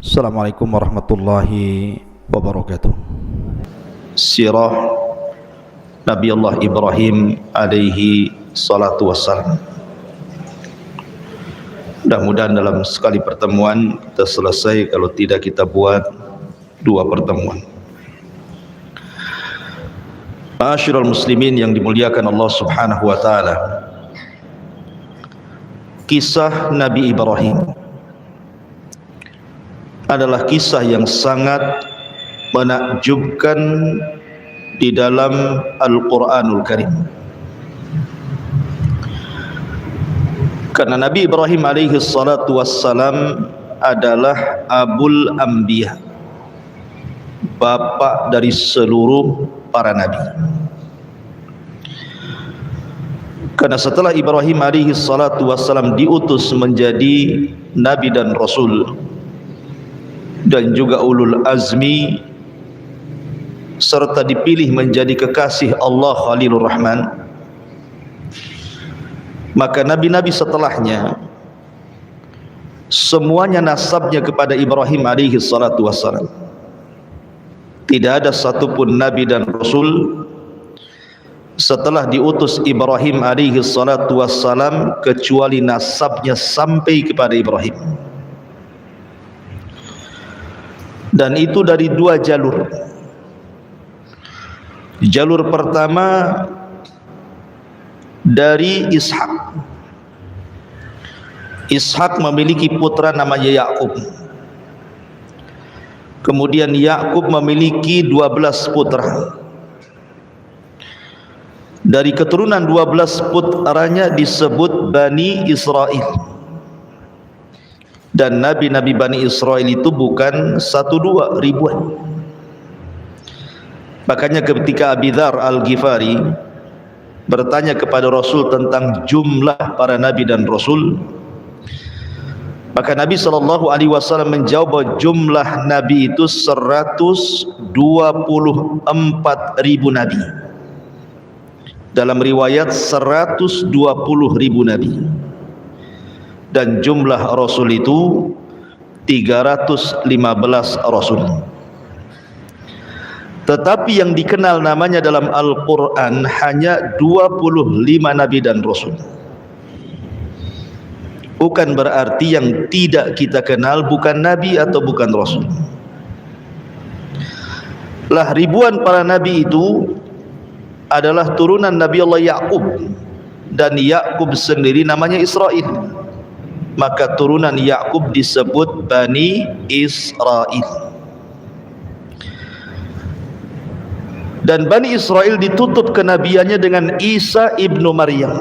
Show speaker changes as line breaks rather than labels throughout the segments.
Assalamualaikum warahmatullahi wabarakatuh. Sirah Nabi Allah Ibrahim alaihi salatu wassalam. Mudah-mudahan dalam sekali pertemuan kita selesai, kalau tidak kita buat dua pertemuan. Ma'asyiral muslimin yang dimuliakan Allah Subhanahu wa taala. Kisah Nabi Ibrahim adalah kisah yang sangat menakjubkan di dalam Al-Quranul Karim. Karena Nabi Ibrahim alaihi salatu wassalam adalah Abul Anbiya, bapak dari seluruh para nabi. Karena setelah Ibrahim alaihi salatu wassalam diutus menjadi nabi dan rasul dan juga ulul azmi, serta dipilih menjadi kekasih Allah Khalilur Rahman, maka nabi-nabi setelahnya semuanya nasabnya kepada Ibrahim alaihi salatu wassalam. Tidak ada satupun nabi dan rasul setelah diutus Ibrahim alaihi salatu wassalam kecuali nasabnya sampai kepada Ibrahim. Dan itu dari dua jalur. Jalur pertama dari Ishak. Ishak memiliki putra namanya Yakub. Kemudian Yakub memiliki 12 putra. Dari keturunan 12 putranya disebut Bani Israel. Dan nabi-nabi Bani Israel itu bukan 1-2, ribuan. Makanya ketika Abi Dzar Al-Ghifari bertanya kepada Rasul tentang jumlah para nabi dan rasul, maka Nabi SAW menjawab bahwa jumlah nabi itu 124.000 nabi. Dalam riwayat 120.000 nabi. Dan jumlah rasul itu 315 rasul. Tetapi yang dikenal namanya dalam Al-Quran hanya 25 nabi dan rasul. Bukan berarti yang tidak kita kenal bukan nabi atau bukan rasul. Lah ribuan para nabi itu adalah turunan Nabi Allah Yakub, dan Yakub sendiri namanya Israel. Maka turunan Yakub disebut Bani Israel. Dan Bani Israel ditutup kenabiannya dengan Isa ibnu Maryam.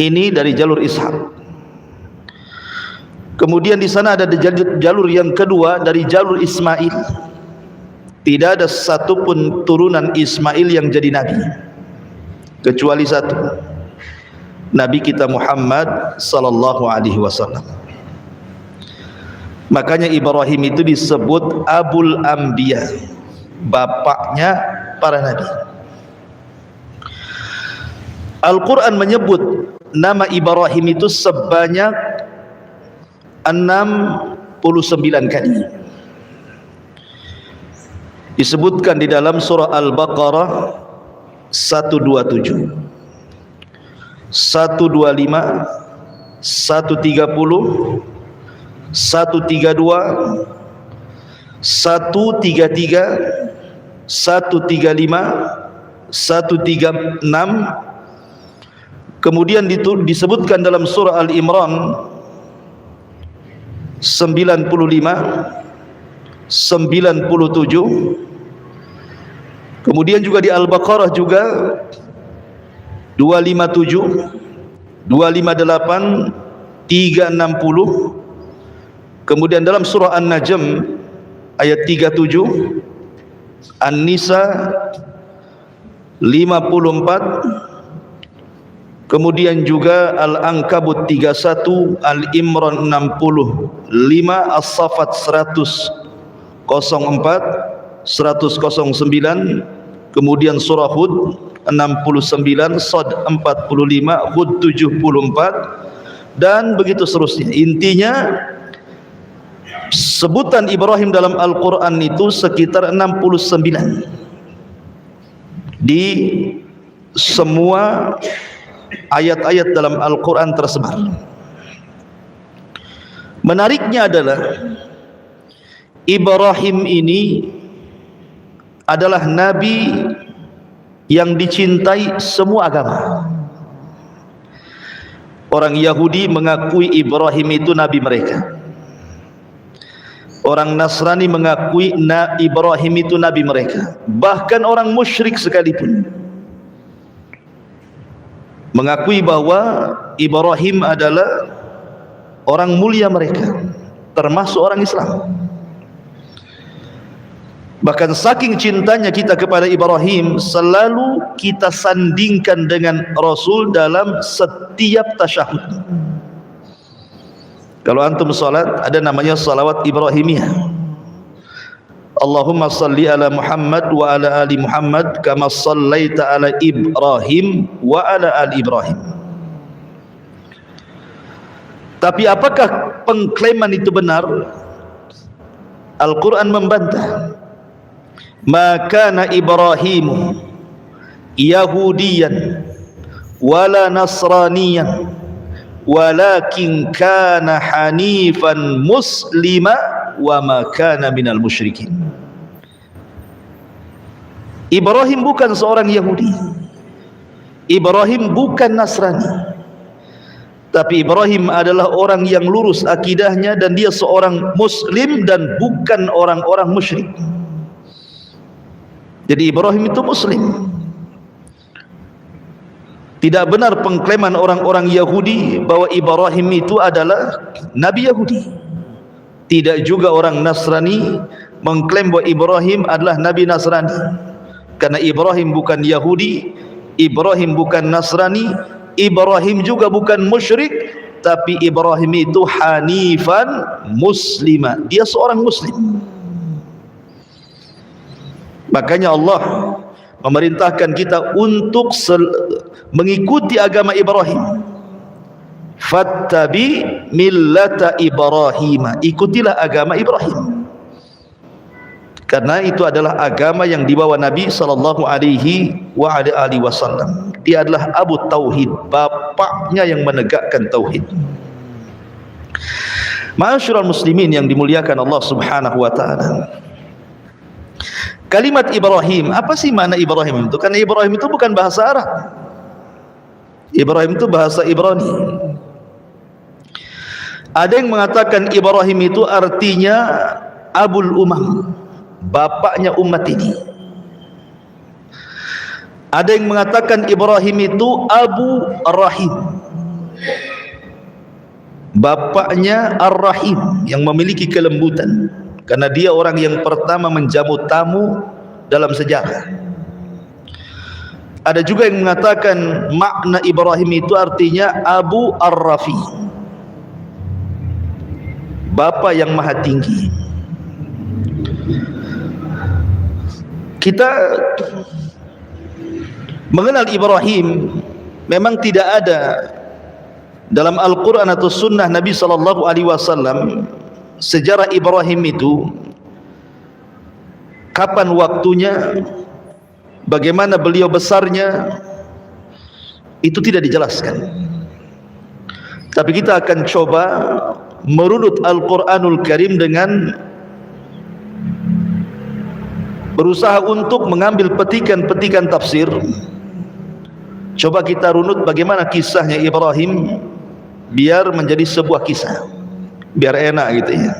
Ini dari jalur Ishak. Kemudian di sana ada jalur yang kedua dari jalur Ismail. Tidak ada satupun turunan Ismail yang jadi nabi kecuali satu, Nabi kita Muhammad sallallahu alaihi wasallam. Makanya Ibrahim itu disebut Abul Anbiya, bapaknya para nabi. Al-Quran menyebut nama Ibrahim itu sebanyak 69 kali. Disebutkan di dalam surah Al-Baqarah 127, 125, 130, 132, 133, 135, 136. Kemudian disebutkan dalam surah Al-Imran 95, 97. Kemudian juga di Al-Baqarah juga 257, 258, 360. Kemudian dalam surah An-Najm ayat 37, An-Nisa 54, kemudian juga Al-Ankabut 31, Al-Imran 65, As-Saffat 104, 109, kemudian surah Hud 69, Shad 45, Hud 74, dan begitu seterusnya. Intinya Sebutan Ibrahim dalam Al-Quran itu sekitar 69 di semua ayat-ayat dalam Al-Quran tersebar. Menariknya adalah Ibrahim ini adalah nabi yang dicintai semua agama. Orang Yahudi mengakui Ibrahim itu nabi mereka. Orang Nasrani mengakui Ibrahim itu nabi mereka. Bahkan orang musyrik sekalipun mengakui bahwa Ibrahim adalah orang mulia mereka, termasuk orang Islam. Bahkan saking cintanya kita kepada Ibrahim, selalu kita sandingkan dengan Rasul dalam setiap tasyahud. Kalau antum salat, ada namanya salawat Ibrahimiyah. Allahumma salli ala Muhammad wa ala ali Muhammad kama sallaita ala Ibrahim wa ala ali Ibrahim. Tapi apakah pengklaiman itu benar? Al-Quran membantah. Maka na Ibrahimu Yahudiyan wala Nasraniyan walakin kana hanifan muslima wa ma kana minal musyrikin. Ibrahim bukan seorang Yahudi, Ibrahim bukan Nasrani, tapi Ibrahim adalah orang yang lurus akidahnya dan dia seorang muslim dan bukan orang-orang musyrik. Jadi Ibrahim itu muslim. Tidak benar pengklaiman orang-orang Yahudi bahwa Ibrahim itu adalah nabi Yahudi. Tidak juga orang Nasrani mengklaim bahwa Ibrahim adalah nabi Nasrani. Karena Ibrahim bukan Yahudi, Ibrahim bukan Nasrani, Ibrahim juga bukan musyrik, tapi Ibrahim itu hanifan muslima. Dia seorang muslim. Makanya Allah memerintahkan kita untuk mengikuti agama Ibrahim. Fattabi millata Ibrahim, ikutilah agama Ibrahim, karena itu adalah agama yang dibawa Nabi sallallahu alaihi wasallam. Dia adalah Abu Tauhid, bapaknya yang menegakkan tauhid. Ma'asyiral muslimin yang dimuliakan Allah Subhanahu wa taala. Kalimat Ibrahim, apa sih makna Ibrahim itu? Karena Ibrahim itu bukan bahasa Arab. Ibrahim itu bahasa Ibrani. Ada yang mengatakan Ibrahim itu artinya Abul Umam, bapaknya umat ini. Ada yang mengatakan Ibrahim itu Abu Rahim, bapaknya Ar-Rahim, yang memiliki kelembutan, karena dia orang yang pertama menjamu tamu dalam sejarah. Ada juga yang mengatakan makna Ibrahim itu artinya Abu Ar-Rafi, bapa yang maha tinggi. Kita mengenal Ibrahim memang tidak ada dalam Al-Quran atau Sunnah Nabi SAW sejarah Ibrahim itu, kapan waktunya, bagaimana beliau besarnya, itu tidak dijelaskan. Tapi kita akan coba merunut Al-Quranul Karim dengan berusaha untuk mengambil petikan-petikan tafsir. Coba kita runut bagaimana kisahnya Ibrahim biar menjadi sebuah kisah, biar enak gitu ya.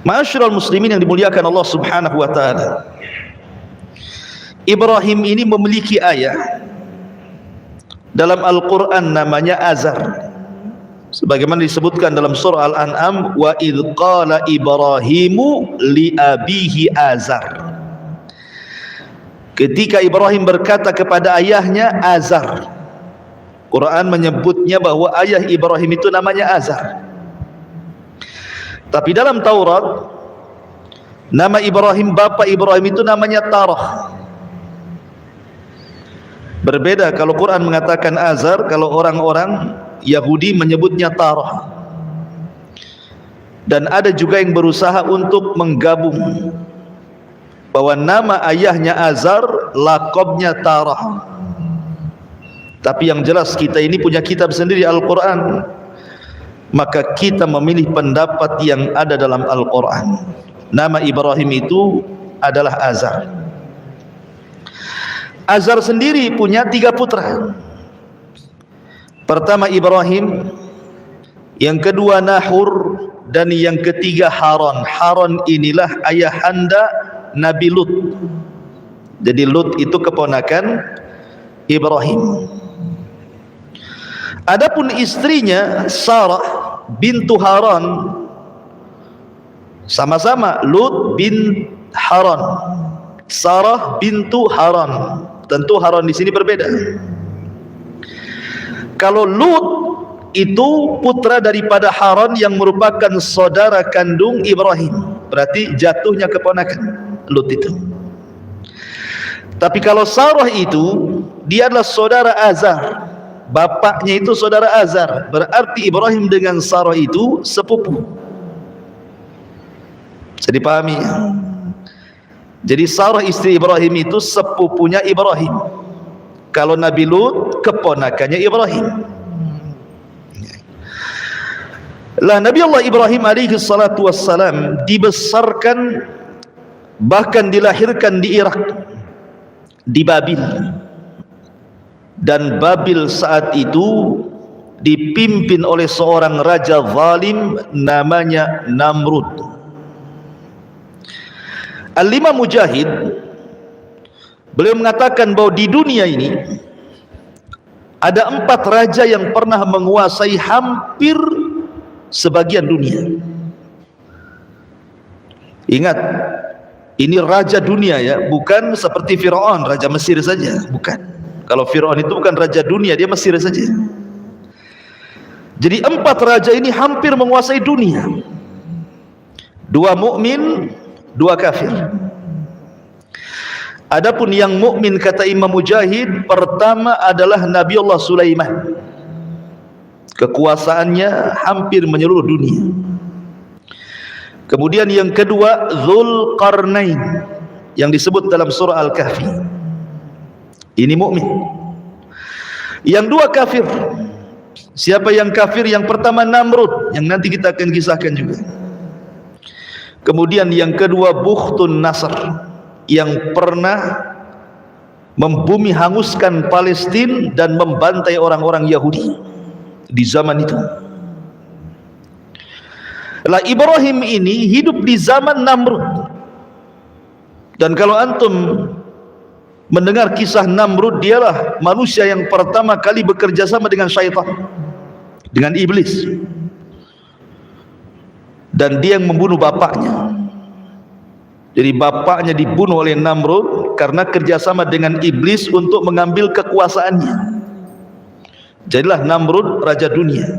Ma'asyiral muslimin yang dimuliakan Allah Subhanahu wa taala. Ibrahim ini memiliki ayah dalam Al-Qur'an namanya Azar. Sebagaimana disebutkan dalam surah Al-An'am, wa idz qala Ibrahimu li abihi Azar. Ketika Ibrahim berkata kepada ayahnya Azar. Quran menyebutnya bahwa ayah Ibrahim itu namanya Azar. Tapi dalam Taurat, nama Ibrahim, bapa Ibrahim itu namanya Tarah. Berbeda kalau Quran mengatakan Azar, kalau orang-orang Yahudi menyebutnya Tarah. Dan ada juga yang berusaha untuk menggabung bahwa nama ayahnya Azar, laqabnya Tarah. Tapi yang jelas kita ini punya kitab sendiri, Al-Quran. Maka kita memilih pendapat yang ada dalam Al-Quran. Nama Ibrahim itu adalah Azar. Azar sendiri punya 3 putra. Pertama Ibrahim, yang kedua Nahur, dan yang ketiga Haran. Haran inilah ayahanda Nabi Lut. Jadi Lut itu keponakan Ibrahim. Adapun istrinya Sarah bintu Haran, sama-sama Lut bin Haran, Sarah bintu Haran. Tentu Haran di sini berbeda. Kalau Lut itu putra daripada Haran yang merupakan saudara kandung Ibrahim, berarti jatuhnya keponakan Lut itu. Tapi kalau Sarah itu, dia adalah saudara Azar, bapaknya itu saudara Azar, berarti Ibrahim dengan Sarah itu sepupu. Bisa dipahami ya? Jadi Sarah istri Ibrahim itu sepupunya Ibrahim. Kalau Nabi Lut keponakannya Ibrahim. Lah Nabi Allah Ibrahim alaihi salatu wassalam dibesarkan, bahkan dilahirkan di Irak, di Babil. Dan Babil saat itu dipimpin oleh seorang raja zalim namanya Namrud. Al-Imam Mujahid, beliau mengatakan bahwa di dunia ini ada 4 raja yang pernah menguasai hampir sebagian dunia. Ingat, ini raja dunia ya, bukan seperti Firaun, raja Mesir saja, bukan. Kalau Firaun itu bukan raja dunia, dia Mesir saja. Jadi 4 raja ini hampir menguasai dunia. 2 mukmin, 2 kafir. Adapun yang mukmin kata Imam Mujahid, pertama adalah Nabi Allah Sulaiman. Kekuasaannya hampir menyeluruh dunia. Kemudian yang kedua Dzulqarnain yang disebut dalam surah Al-Kahfi. Ini mukmin. Yang 2 kafir. Siapa yang kafir? Yang pertama Namrud, yang nanti kita akan kisahkan juga. Kemudian yang kedua Bukhtun Nasr, yang pernah membumi hanguskan Palestina dan membantai orang-orang Yahudi di zaman itu. Lah Ibrahim ini hidup di zaman Namrud. Dan kalau antum mendengar kisah Namrud, dialah manusia yang pertama kali bekerja sama dengan syaitan, dengan iblis. Dan dia yang membunuh bapaknya. Jadi bapaknya dibunuh oleh Namrud karena kerjasama dengan iblis untuk mengambil kekuasaannya. Jadilah Namrud raja dunia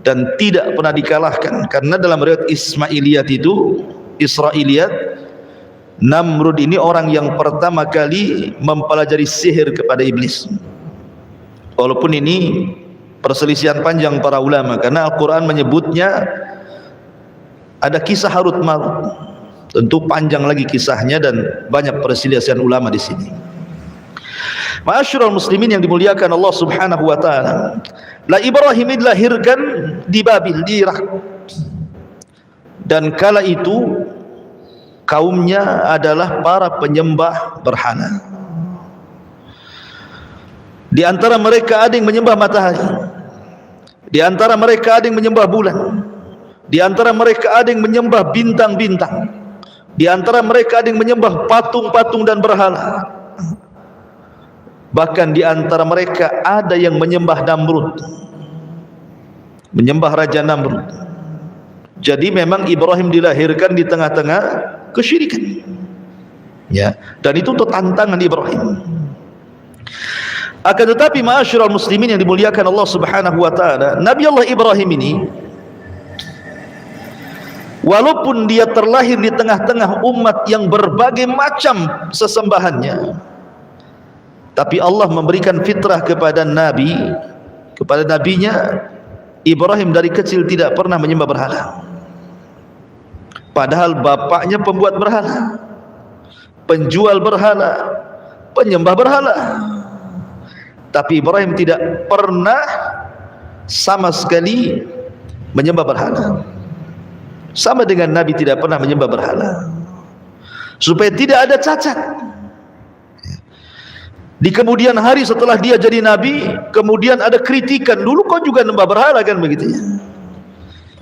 dan tidak pernah dikalahkan. Karena dalam riwayat Israiliyat itu, Namrud ini orang yang pertama kali mempelajari sihir kepada iblis. Walaupun ini perselisihan panjang para ulama, karena Al-Quran menyebutnya ada kisah Harut Marut. Tentu panjang lagi kisahnya dan banyak perselisihan ulama di sini. Ma'asyiral muslimin yang dimuliakan Allah Subhanahu wa taala. La Ibrahim dilahirkan di Babil, di Irak. Dan kala itu kaumnya adalah para penyembah berhala. Di antara mereka ada yang menyembah matahari. Di antara mereka ada yang menyembah bulan. Di antara mereka ada yang menyembah bintang-bintang. Di antara mereka ada yang menyembah patung-patung dan berhala. Bahkan di antara mereka ada yang menyembah Namrud, menyembah Raja Namrud. Jadi memang Ibrahim dilahirkan di tengah-tengah kesyirikan. Ya, dan itu untuk tantangan Ibrahim. Akan tetapi ma'asyiral muslimin yang dimuliakan Allah Subhanahu wa taala, Nabi Allah Ibrahim ini walaupun dia terlahir di tengah-tengah umat yang berbagai macam sesembahannya, tapi Allah memberikan fitrah kepada Nabi, kepada nabinya Ibrahim dari kecil tidak pernah menyembah berhala. Padahal bapaknya pembuat berhala, penjual berhala, penyembah berhala. Tapi Ibrahim tidak pernah sama sekali menyembah berhala. Sama dengan Nabi tidak pernah menyembah berhala, supaya tidak ada cacat. Di kemudian hari setelah dia jadi Nabi, kemudian ada kritikan, dulu kau juga menyembah berhala kan, begitu ya.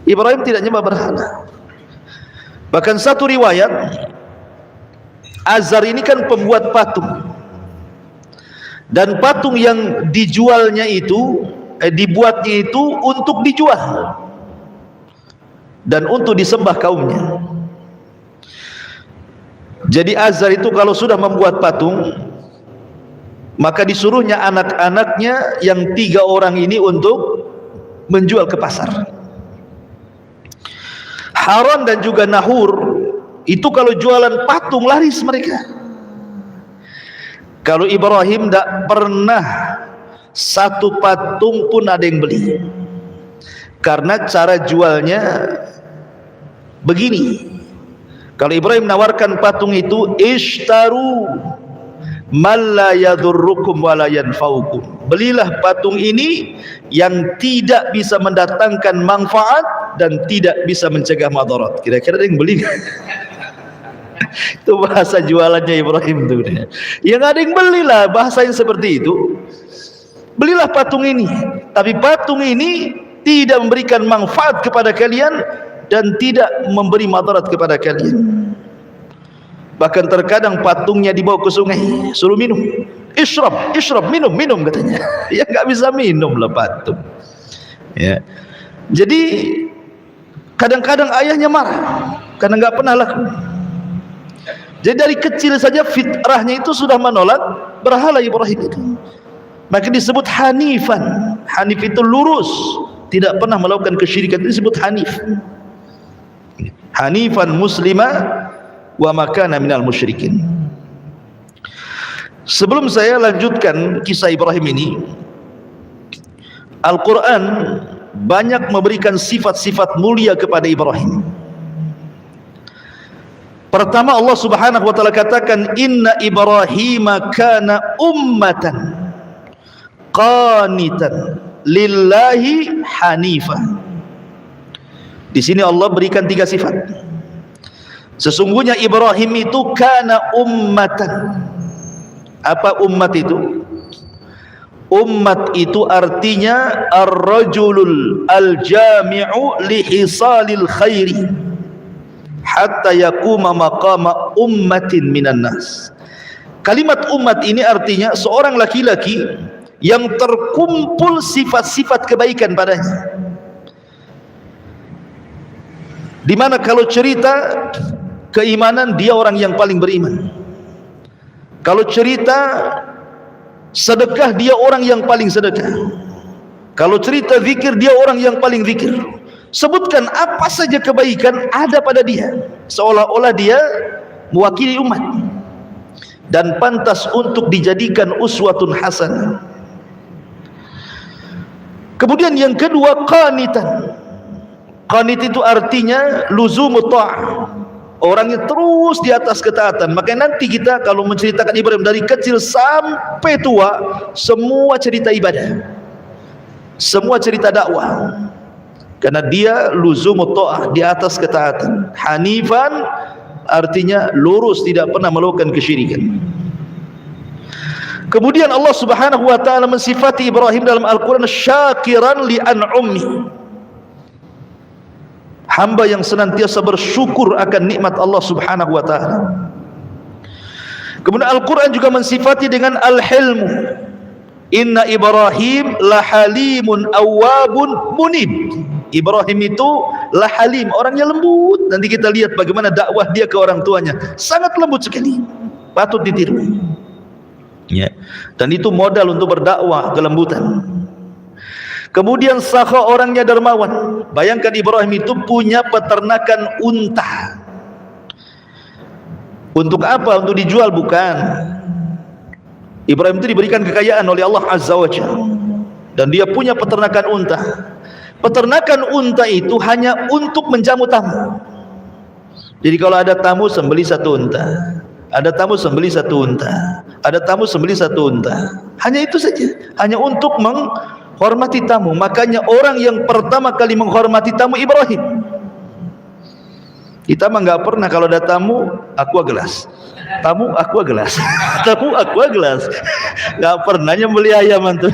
Ibrahim tidak menyembah berhala. Bahkan satu riwayat, Azar ini kan pembuat patung, dan patung yang dijualnya itu, dibuatnya itu untuk dijual dan untuk disembah kaumnya. Jadi Azar itu kalau sudah membuat patung, maka disuruhnya anak-anaknya yang 3 orang ini untuk menjual ke pasar. Haran dan juga Nahur itu kalau jualan patung laris mereka. Kalau Ibrahim tidak pernah satu patung pun ada yang beli, karena cara jualnya begini. Kalau Ibrahim menawarkan patung itu, ishtaru man la yadurrukum wa la yanfa'ukum, belilah patung ini yang tidak bisa mendatangkan manfaat dan tidak bisa mencegah madarat. Kira-kira ada yang beli? Itu bahasa jualannya Ibrahim itu. Yang ada yang belilah, bahasa yang seperti itu. Belilah patung ini, tapi patung ini tidak memberikan manfaat kepada kalian dan tidak memberi madarat kepada kalian. Bahkan terkadang patungnya dibawa ke sungai, suruh minum. Ishrab, minum katanya. Ya nggak bisa minum lah patung. Ya. Jadi kadang-kadang ayahnya marah karena nggak pernah laku. Jadi dari kecil saja fitrahnya itu sudah menolak berhala Ibrahim itu. Maka disebut hanifan. Hanif itu lurus, tidak pernah melakukan kesyirikan, itu disebut hanif. Hanifan muslimah wa makana minal musyrikin. Sebelum saya lanjutkan kisah Ibrahim ini, Al-Quran banyak memberikan sifat-sifat mulia kepada Ibrahim. Pertama, Allah Subhanahu wa taala katakan, inna Ibrahima kana ummatan qanitan lillahi hanifah. Di sini Allah berikan 3 sifat. Sesungguhnya Ibrahim itu kana ummatan. Apa ummat itu? Ummat itu artinya ar-rajulul al-jami'u li hisalil khairi hatta yakuma maqama ummatin minan nas. Kalimat ummat ini artinya seorang laki-laki yang terkumpul sifat-sifat kebaikan padanya. Di mana kalau cerita keimanan, dia orang yang paling beriman. Kalau cerita sedekah, dia orang yang paling sedekah. Kalau cerita zikir, dia orang yang paling zikir. Sebutkan apa saja kebaikan ada pada dia, seolah-olah dia mewakili umat dan pantas untuk dijadikan uswatun hasanah. Kemudian yang kedua, qanitan. Qanit itu artinya luzumut ta'ah, orang yang terus di atas ketaatan. Maka nanti kita kalau menceritakan Ibrahim dari kecil sampai tua, semua cerita ibadah, semua cerita dakwah, karena dia luzumut ta'ah, di atas ketaatan. Hanifan artinya lurus, tidak pernah melakukan kesyirikan. Kemudian Allah Subhanahu wa taala mensifati Ibrahim dalam Al-Quran, syakiran li an'ummi, hamba yang senantiasa bersyukur akan nikmat Allah Subhanahu wa taala. Kemudian Al-Quran juga mensifati dengan al-hilmu, inna Ibrahim lahalimun awwabun munib. Ibrahim itu lahalim, orangnya lembut. Nanti kita lihat bagaimana dakwah dia ke orang tuanya, sangat lembut sekali, patut ditiru. Ya. Dan itu modal untuk berdakwah, kelembutan. Kemudian sakha, orangnya dermawan. Bayangkan Ibrahim itu punya peternakan unta. Untuk apa? Untuk dijual? Bukan. Ibrahim itu diberikan kekayaan oleh Allah Azza wa Jalla, dan dia punya peternakan unta. Peternakan unta itu hanya untuk menjamu tamu. Jadi kalau ada tamu sembeli 1 unta, ada tamu sembeli 1 unta, ada tamu sembeli 1 unta. Hanya itu saja, hanya untuk menghormati tamu. Makanya orang yang pertama kali menghormati tamu Ibrahim. Kita mah nggak pernah kalau ada tamu aqua gelas, tamu aqua gelas, tamu aqua gelas, nggak pernah nyembeli ayam antum.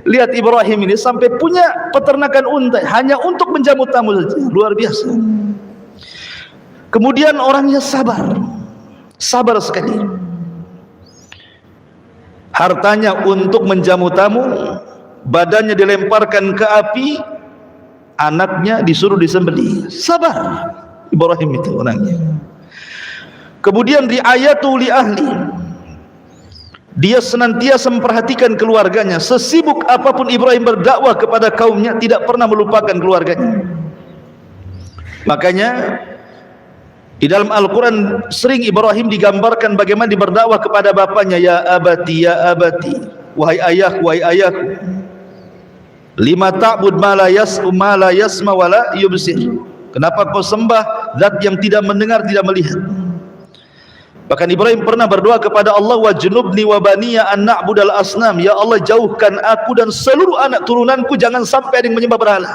Lihat Ibrahim ini sampai punya peternakan unta hanya untuk menjamu tamu saja, luar biasa. Kemudian orangnya sabar, sabar sekali. Hartanya untuk menjamu tamu, badannya dilemparkan ke api, anaknya disuruh disembelih. Sabar Ibrahim itu orangnya. Kemudian riayatu li ahli, dia senantiasa memperhatikan keluarganya. Sesibuk apapun Ibrahim berdakwah kepada kaumnya, tidak pernah melupakan keluarganya. Makanya di dalam Al-Quran sering Ibrahim digambarkan bagaimana dia berdakwah kepada bapaknya. Ya abati, ya abati, wahai ayahku, wahai ayahku, lima ta'bud ma la yasma wa la yubsir. Kenapa kau sembah zat yang tidak mendengar, tidak melihat? Bahkan Ibrahim pernah berdoa kepada Allah, wa junubni wa baniya an na'budal asnam. Ya Allah, jauhkan aku dan seluruh anak turunanku jangan sampai ada yang menyembah berhala.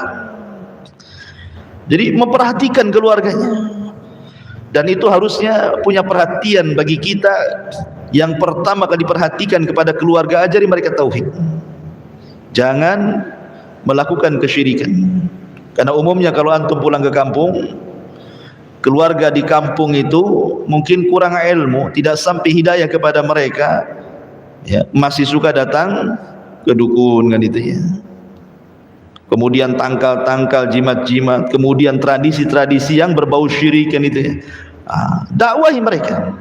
Jadi memperhatikan keluarganya. Dan itu harusnya punya perhatian bagi kita. Yang pertama kali diperhatikan kepada keluarga, ajari mereka tauhid. Jangan melakukan kesyirikan. Karena umumnya kalau antum pulang ke kampung, keluarga di kampung itu mungkin kurang ilmu, tidak sampai hidayah kepada mereka, ya, masih suka datang ke dukun kan itu ya. Kemudian tangkal-tangkal, jimat-jimat, kemudian tradisi-tradisi yang berbau syirik kan itu ya. Dakwahi mereka.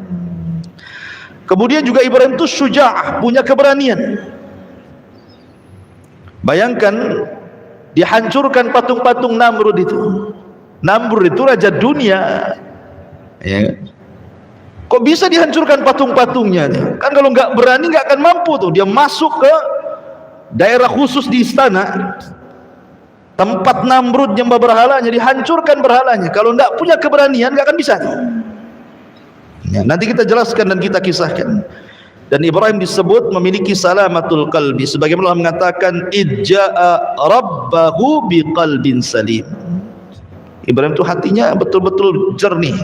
Kemudian juga Ibrahim itu syuja'ah, punya keberanian. Bayangkan dihancurkan patung-patung Namrud itu. Namrud itu raja dunia, ya. Kok bisa dihancurkan patung-patungnya? Kan kalau nggak berani nggak akan mampu tuh. Dia masuk ke daerah khusus di istana, tempat Namrud nyembah berhalanya, dihancurkan berhalanya. Kalau nggak punya keberanian nggak akan bisa tuh. Ya, nanti kita jelaskan dan kita kisahkan. Dan Ibrahim disebut memiliki salamatul qalbi, sebagaimana Allah mengatakan idja'a rabbahu biqalbin salim. Ibrahim itu hatinya betul-betul jernih,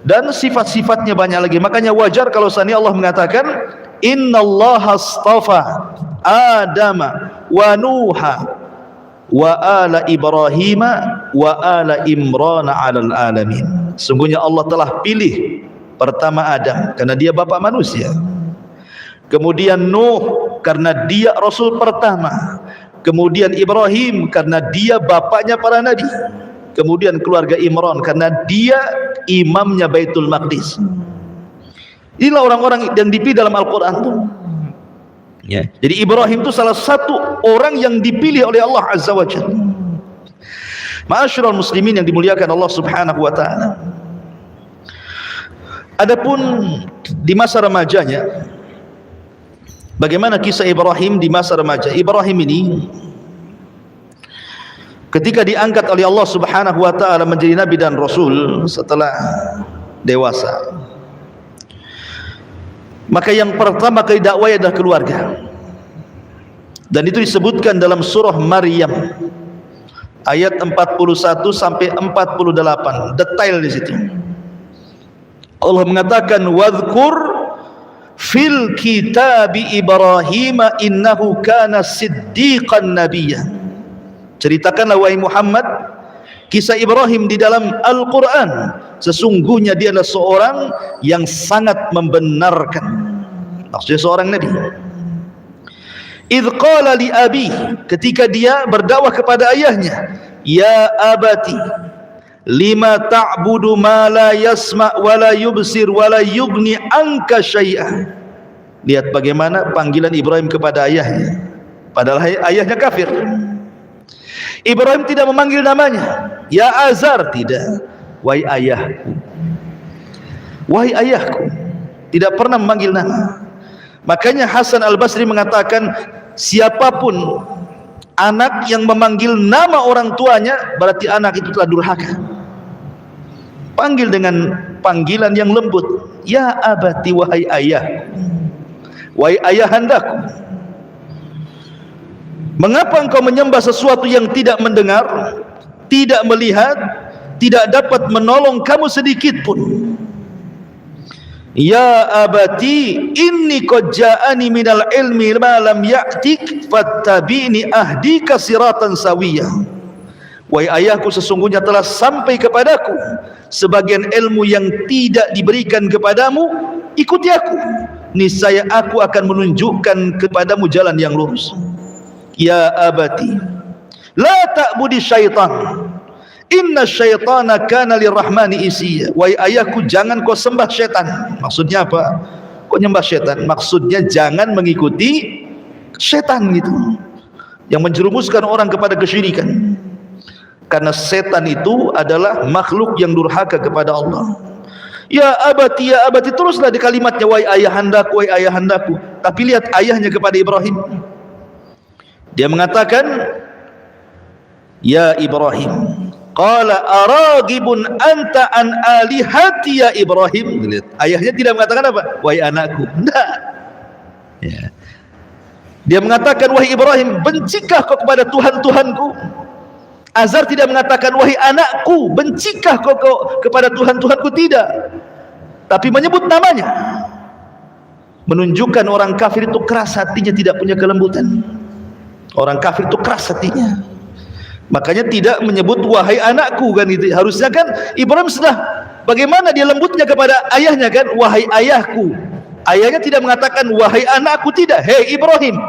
dan sifat-sifatnya banyak lagi. Makanya wajar kalau seandainya Allah mengatakan innallaha astafa Adama wa Nuha wa ala Ibrahima wa ala Imrana 'alal alamin. Sungguhnya Allah telah pilih pertama Adam karena dia bapak manusia, kemudian Nuh karena dia rasul pertama, kemudian Ibrahim karena dia bapaknya para nabi, kemudian keluarga Imran karena dia imamnya Baitul Maqdis. Inilah orang-orang yang dipilih dalam Al-Quran tuh. Ya. Jadi Ibrahim itu salah satu orang yang dipilih oleh Allah Azza wa Jalla. Ma'asyiral muslimin yang dimuliakan Allah Subhanahu wa taala. Adapun di masa remajanya, bagaimana kisah Ibrahim di masa remaja? Ibrahim ini ketika diangkat oleh Allah Subhanahu wa taala menjadi nabi dan rasul setelah dewasa, maka yang pertama kali dakwah adalah keluarga. Dan itu disebutkan dalam surah Maryam ayat 41 sampai 48, detail di situ. Allah mengatakan wadhkur fil kitabi Ibrahim innahu kana siddiqan nabiyya. Ceritakanlah wahai Muhammad kisah Ibrahim di dalam Al-Quran. Sesungguhnya dia adalah seorang yang sangat membenarkan, maksudnya seorang nabi. Idh qala li abi, ketika dia berdakwah kepada ayahnya, ya abati lima ta'budu ma la yasma wa la yubsir wa la yughni anka syai'ah. Lihat bagaimana panggilan Ibrahim kepada ayahnya, padahal ayahnya kafir. Ibrahim tidak memanggil namanya ya Azar, tidak, wahai ayahku, wahai ayahku, tidak pernah memanggil nama. Makanya Hasan Al-Basri mengatakan siapapun Anak yang memanggil nama orang tuanya berarti anak itu telah durhaka. Panggil dengan panggilan yang lembut. Ya abati, wahai ayah, wahai ayahandaku. Mengapa engkau menyembah sesuatu yang tidak mendengar, tidak melihat, tidak dapat menolong kamu sedikit pun? Ya abati, inni qad ja'ani minal ilmi ma lam ya'tik fattabi'ni ahdika siratan sawiyah. Wahai ayahku, sesungguhnya telah sampai kepadaku sebagian ilmu yang tidak diberikan kepadamu, ikuti aku, niscaya aku akan menunjukkan kepadamu jalan yang lurus. Ya abati, la ta'budi syaitan, inna syaitana kana lirrahmani isiya. Wahai ayahku, jangan kau sembah syaitan. Maksudnya apa? Kau nyembah syaitan? Maksudnya jangan mengikuti syaitan gitu, yang menjerumuskan orang kepada kesyirikan. Karena setan itu adalah makhluk yang durhaka kepada Allah. Ya abati, ya abati, teruslah di kalimatnya, wahai ayahandaku, wahai ayahandaku. Tapi lihat ayahnya kepada Ibrahim. Dia mengatakan, ya Ibrahim, qala aragibun anta an alihati ya Ibrahim. Lihat, ayahnya tidak mengatakan apa? Wahai anakku. Tidak. Ya. Dia mengatakan, wahai Ibrahim, bencikah kau kepada Tuhan-Tuhanku? Azar tidak mengatakan, wahai anakku, bencikah kau kepada Tuhan-Tuhanku? Tidak. Tapi menyebut namanya. Menunjukkan orang kafir itu keras hatinya, tidak punya kelembutan. Orang kafir itu keras hatinya. Makanya tidak menyebut wahai anakku kan itu. Harusnya kan Ibrahim sudah, bagaimana dia lembutnya kepada ayahnya kan, wahai ayahku. Ayahnya tidak mengatakan wahai anakku, tidak. Hei Ibrahim.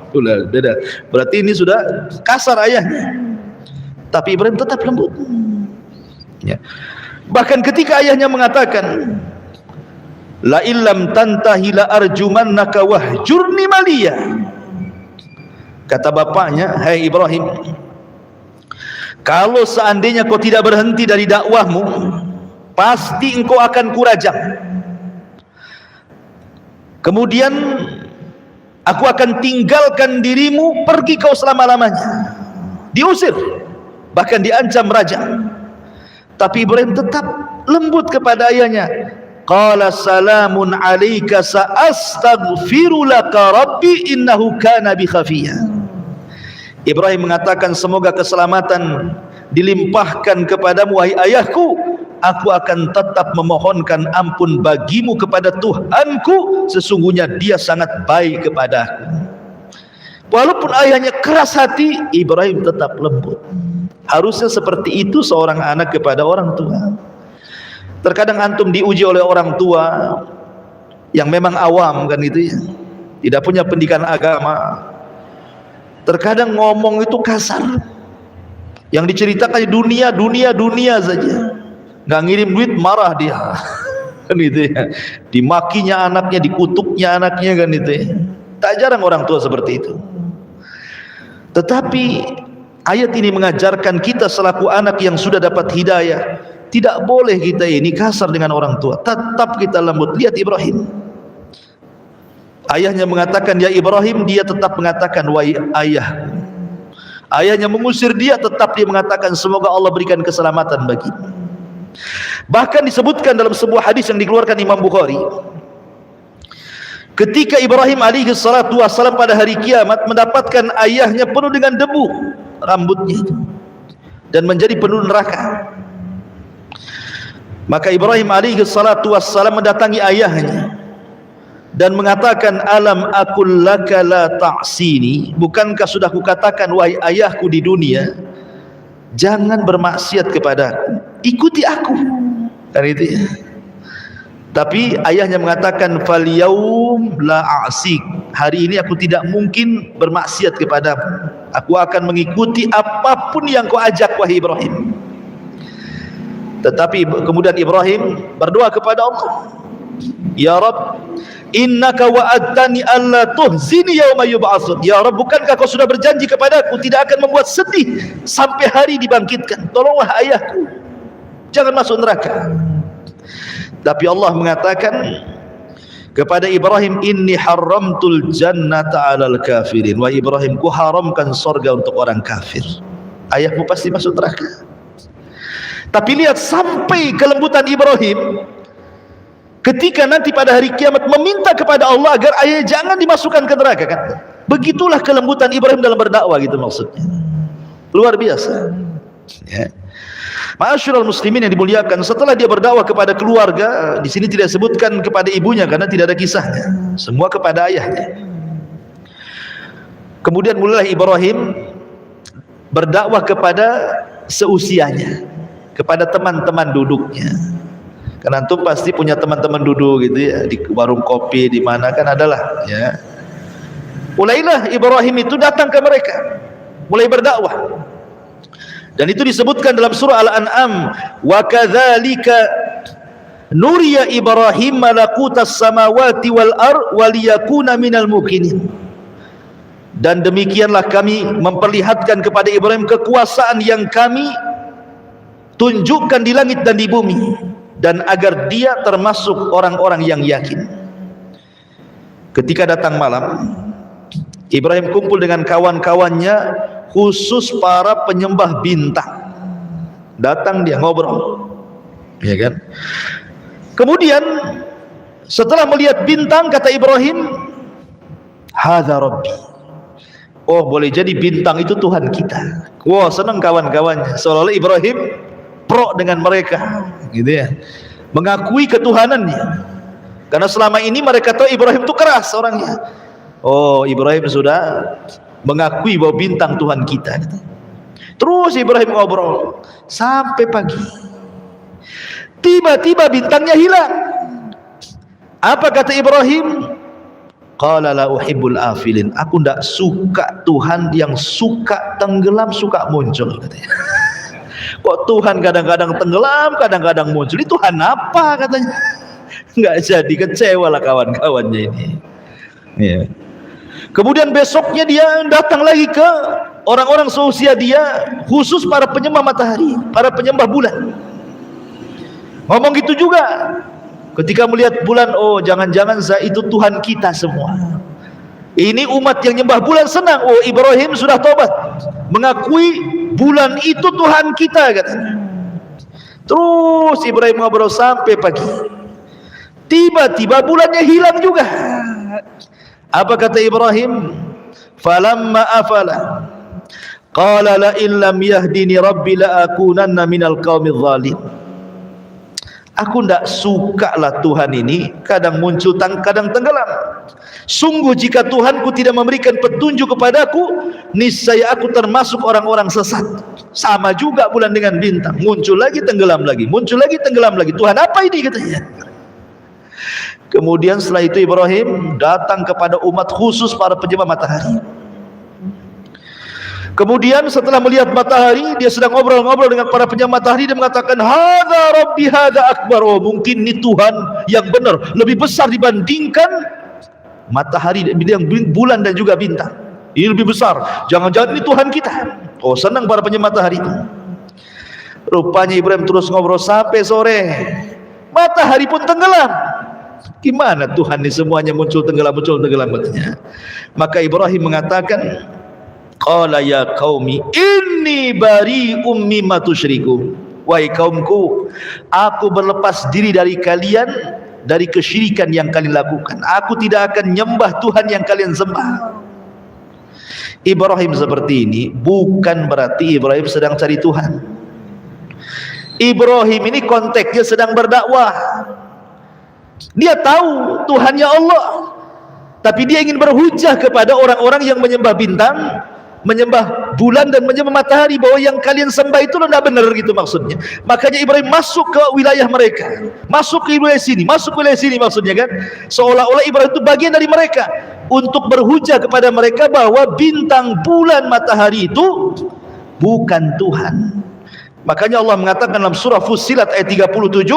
Itulah beda. Berarti ini sudah kasar ayahnya. Tapi Ibrahim tetap lembut. Ya. Bahkan ketika ayahnya mengatakan, la illam tantahi la arjumannaka wahjurni maliya. Kata bapaknya, hai Ibrahim, kalau seandainya kau tidak berhenti dari dakwahmu, pasti engkau akan kurajam. Kemudian aku akan tinggalkan dirimu, pergi kau selama-lamanya. Diusir, bahkan diancam raja. Tapi Ibrahim tetap lembut kepada ayahnya. Qala salamun alayka sa'astaghfiru laka rabbi innahu kana bi khafiyah. Ibrahim mengatakan, semoga keselamatan dilimpahkan kepadamu wahai ayahku, aku akan tetap memohonkan ampun bagimu kepada Tuhanku, sesungguhnya dia sangat baik kepadaku. Walaupun ayahnya keras hati, Ibrahim tetap lembut. Harusnya seperti itu seorang anak kepada orang tua. Terkadang antum diuji oleh orang tua yang memang awam kan itu ya, tidak punya pendidikan agama. Terkadang ngomong itu kasar, yang diceritakan dunia saja, nggak ngirim duit marah dia kan itu ya, dimakinya anaknya, dikutuknya anaknya kan itu ya. Tak jarang orang tua seperti itu. Tetapi ayat ini mengajarkan kita selaku anak yang sudah dapat hidayah, tidak boleh kita ini kasar dengan orang tua, tetap kita lembut. Lihat Ibrahim, ayahnya mengatakan ya Ibrahim, dia tetap mengatakan wahai ayah. Ayahnya mengusir dia, tetap dia mengatakan semoga Allah berikan keselamatan bagimu. Bahkan disebutkan dalam sebuah hadis yang dikeluarkan Imam Bukhari, ketika Ibrahim alaihi salatu wassalam pada hari kiamat mendapatkan ayahnya penuh dengan debu rambutnya itu dan menjadi penuh neraka, maka Ibrahim alaihi salatu wassalam mendatangi ayahnya dan mengatakan, alam aqul laka la ta'sini, bukankah sudah kukatakan wahai ayahku di dunia, jangan bermaksiat kepadaku, ikuti aku kan itu ya. Tapi ayahnya mengatakan, fal yaum la a'sik, hari ini aku tidak mungkin bermaksiat kepadamu, aku akan mengikuti apapun yang kau ajak wahai Ibrahim. Tetapi kemudian Ibrahim berdoa kepada Allah, ya Rabb, innaka wa'adtani alla tuhzini yauma yub'atsun. Ya Rabb, bukankah kau sudah berjanji kepadaku tidak akan membuat sedih sampai hari dibangkitkan? Tolonglah ayahku, jangan masuk neraka. Tapi Allah mengatakan, kepada Ibrahim, inni haramtul jannata 'alal kafirin, wa Ibrahim, ku haramkan surga untuk orang kafir. Ayahmu pasti masuk neraka. Tapi lihat sampai kelembutan Ibrahim ketika nanti pada hari kiamat meminta kepada Allah agar ayah jangan dimasukkan ke neraka kan. Begitulah kelembutan Ibrahim dalam berdakwah gitu maksudnya. Luar biasa. Ya. Ma'asyiral muslimin yang dimuliakan, setelah dia berdakwah kepada keluarga, di sini tidak sebutkan kepada ibunya karena tidak ada kisahnya. Semua kepada ayahnya. Kemudian mulailah Ibrahim berdakwah kepada seusianya, kepada teman-teman duduknya. Karena antum pasti punya teman-teman duduk gitu ya, di warung kopi di mana kan adalah ya. Mulailah Ibrahim itu datang ke mereka, mulai berdakwah. Dan itu disebutkan dalam surah Al-An'am, wa kadzalika nuriya Ibrahim malakutas samawati wal ard waliyakuna minal muqinin. Dan demikianlah kami memperlihatkan kepada Ibrahim kekuasaan yang kami tunjukkan di langit dan di bumi, dan agar dia termasuk orang-orang yang yakin. Ketika datang malam, Ibrahim kumpul dengan kawan-kawannya, khusus para penyembah bintang. Datang dia ngobrol, ya kan? Kemudian setelah melihat bintang, kata Ibrahim, hadza rabbi. Oh, boleh jadi bintang itu Tuhan kita. Wah, senang kawan-kawannya. Seolah-olah Ibrahim pro dengan mereka, gitu ya, mengakui ketuhanannya. Karena selama ini mereka tahu Ibrahim itu keras orangnya. Oh, Ibrahim sudah mengakui bahwa bintang Tuhan kita. Terus Ibrahim ngobrol sampai pagi. Tiba-tiba bintangnya hilang. Apa kata Ibrahim? Qala la uhibbul afilin. Aku tidak suka Tuhan yang suka tenggelam, suka muncul, katanya. Kok Tuhan kadang-kadang tenggelam, kadang-kadang muncul? Itu Tuhan apa, katanya? Enggak jadi, kecewa lah kawan-kawannya ini. Ya. Kemudian besoknya dia datang lagi ke orang-orang seusia dia, khusus para penyembah matahari, para penyembah bulan. Ngomong gitu juga. Ketika melihat bulan, oh jangan-jangan itu Tuhan kita semua. Ini umat yang nyembah bulan senang. Oh, Ibrahim sudah tobat, mengakui bulan itu Tuhan kita, katanya. Terus Ibrahim ngobrol sampai pagi. Tiba-tiba bulannya hilang juga. Apa kata Ibrahim? Falamma afala qala la in lam yahdini rabbi la akunanna minal qaumidz zalim. Aku tidak suka lah Tuhan ini, kadang muncul kadang tenggelam. Sungguh jika Tuhanku tidak memberikan petunjuk kepadaku, niscaya aku termasuk orang-orang sesat. Sama juga bulan dengan bintang, muncul lagi tenggelam lagi, muncul lagi tenggelam lagi. Tuhan apa ini, katanya. Kemudian setelah itu Ibrahim datang kepada umat khusus para penyembah matahari. Kemudian setelah melihat matahari, dia sedang ngobrol-ngobrol dengan para penyembah matahari dan mengatakan, hadza rabbi hadza akbar. Oh, mungkin ini Tuhan yang benar, lebih besar dibandingkan matahari, bulan dan juga bintang. Ini lebih besar, jangan-jangan ini Tuhan kita. Oh, senang para penyembah matahari itu. Rupanya Ibrahim terus ngobrol sampai sore, matahari pun tenggelam. Gimana Tuhan ini semuanya muncul tenggelam katanya. Maka Ibrahim mengatakan, qala ya qaumi inni bari'um mimma tusyriku. Wahai kaumku, aku berlepas diri dari kalian, dari kesyirikan yang kalian lakukan. Aku tidak akan nyembah Tuhan yang kalian sembah. Ibrahim seperti ini bukan berarti Ibrahim sedang cari Tuhan. Ibrahim ini konteksnya sedang berdakwah. Dia tahu Tuhannya Allah, tapi dia ingin berhujah kepada orang-orang yang menyembah bintang, menyembah bulan dan menyembah matahari, bahwa yang kalian sembah itu tidak benar, gitu maksudnya. Makanya Ibrahim masuk ke wilayah mereka, masuk ke wilayah sini, masuk ke wilayah sini, maksudnya kan, seolah-olah Ibrahim itu bagian dari mereka, untuk berhujah kepada mereka bahwa bintang, bulan, matahari itu bukan Tuhan. Makanya Allah mengatakan dalam surah Fussilat ayat 37,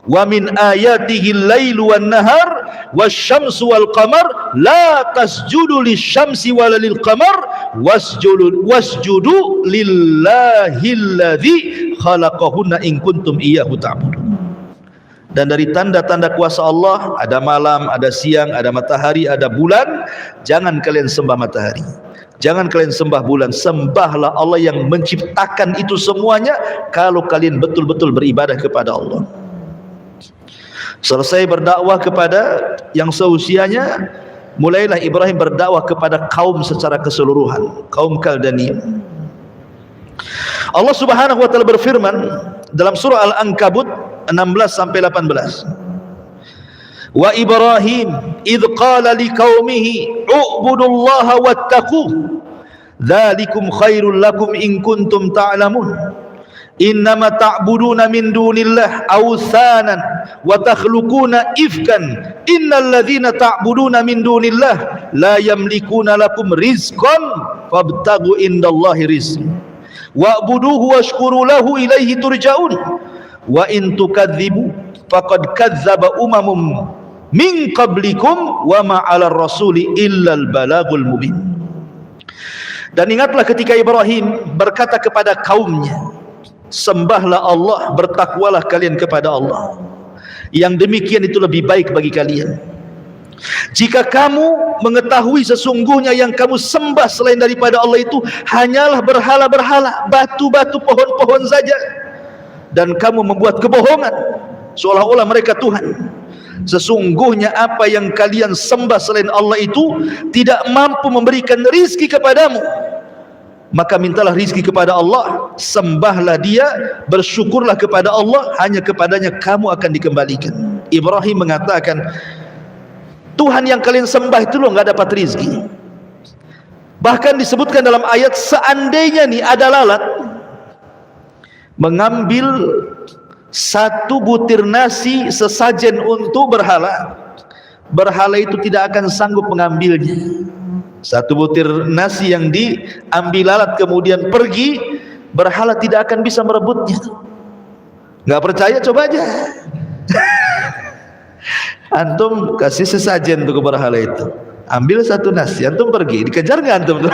wa min ayatihi al-lailu wan-nahar wasyamsu wal-qamar la tasjudu lisyamsi wala lil-qamar wasjudu lillahi alladzi khalaqahunna in kuntum iyyahu ta'budun. Dan dari tanda-tanda kuasa Allah, ada malam, ada siang, ada matahari, ada bulan. Jangan kalian sembah matahari, jangan kalian sembah bulan. Sembahlah Allah yang menciptakan itu semuanya, kalau kalian betul-betul beribadah kepada Allah. Selesai berdakwah kepada yang seusianya, mulailah Ibrahim berdakwah kepada kaum secara keseluruhan, kaum Kaldaniyun. Allah Subhanahu wa taala berfirman dalam surah Al-Ankabut 16 sampai 18. Wa Ibrahim idh qala liqaumihi u'budullaha wattaquh dzalikum khairul lakum in kuntum ta'lamun innama ta'buduna min dunillah awthanan wa takhluquna ifkan innal ladzina ta'buduna min dunillah la yamlikuna lakum rizqan fabtaghu indallahi rizq wa'buduhu washkuru lahu ilaihi turja'un wa in tukadzibu faqad kadzdzaba umamum min qablikum wa ma 'alar rasuli illal balagul mubin. Dan ingatlah ketika Ibrahim berkata kepada kaumnya, sembahlah Allah, bertakwalah kalian kepada Allah, yang demikian itu lebih baik bagi kalian. Jika kamu mengetahui sesungguhnya yang kamu sembah selain daripada Allah itu hanyalah berhala-berhala, batu-batu, pohon-pohon saja, dan kamu membuat kebohongan seolah-olah mereka Tuhan. Sesungguhnya apa yang kalian sembah selain Allah itu tidak mampu memberikan rizki kepadamu, maka mintalah rizki kepada Allah, sembahlah Dia, bersyukurlah kepada Allah, hanya kepadanya kamu akan dikembalikan. Ibrahim mengatakan, Tuhan yang kalian sembah itu loh nggak dapat rizki. Bahkan disebutkan dalam ayat, seandainya nih ada lalat mengambil satu butir nasi sesajen untuk berhala, berhala itu tidak akan sanggup mengambilnya. Satu butir nasi yang diambil lalat kemudian pergi, berhala tidak akan bisa merebutnya. Nggak percaya, coba aja. Antum kasih sesajen untuk berhala itu, ambil satu nasi, antum pergi, dikejar nggak antum?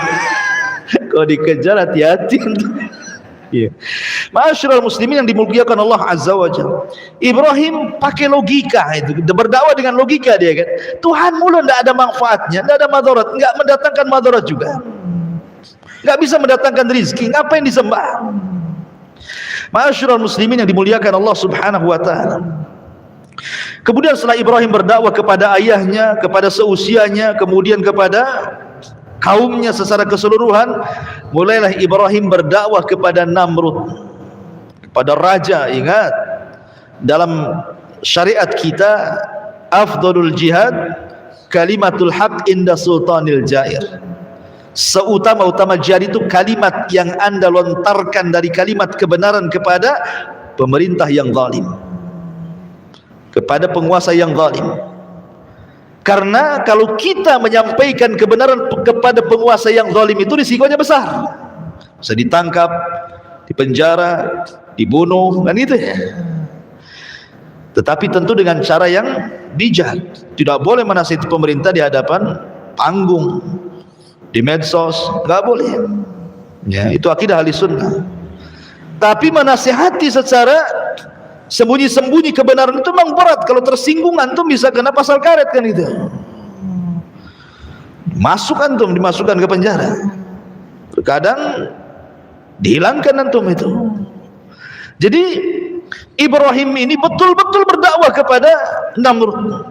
Kalau dikejar hati-hati. Iya. Ma'asyiral muslimin yang dimuliakan Allah Azza wa Jalla, Ibrahim pakai logika itu, berdakwah dengan logika dia kan. Tuhan mulu tidak ada manfaatnya, tidak ada madarat, enggak mendatangkan madarat juga, enggak bisa mendatangkan rizki, ngapain disembah? Ma'asyiral muslimin yang dimuliakan Allah Subhanahu wa taala. Kemudian setelah Ibrahim berdakwah kepada ayahnya, kepada seusianya, kemudian kepada kaumnya secara keseluruhan, mulailah Ibrahim berdakwah kepada Namrud, kepada raja. Ingat, dalam syariat kita afdalul jihad kalimatul haq inda sultanil jair. Seutama-utama jihad itu kalimat yang Anda lontarkan dari kalimat kebenaran kepada pemerintah yang zalim, kepada penguasa yang zalim. Karena kalau kita menyampaikan kebenaran kepada penguasa yang zalim itu risikonya besar, bisa ditangkap, dipenjara, dibunuh, kan gitu ya. Tetapi tentu dengan cara yang bijak. Tidak boleh menasihati pemerintah di hadapan panggung, di medsos, nggak boleh. Ya, itu akidah ahli sunnah. Tapi menasihati secara sembunyi-sembunyi kebenaran itu memang berat. Kalau tersinggung antum bisa kena pasal karet kan gitu. Masuk antum, dimasukkan ke penjara. Terkadang dihilangkan antum itu. Jadi Ibrahim ini betul-betul berdakwah kepada Namrud.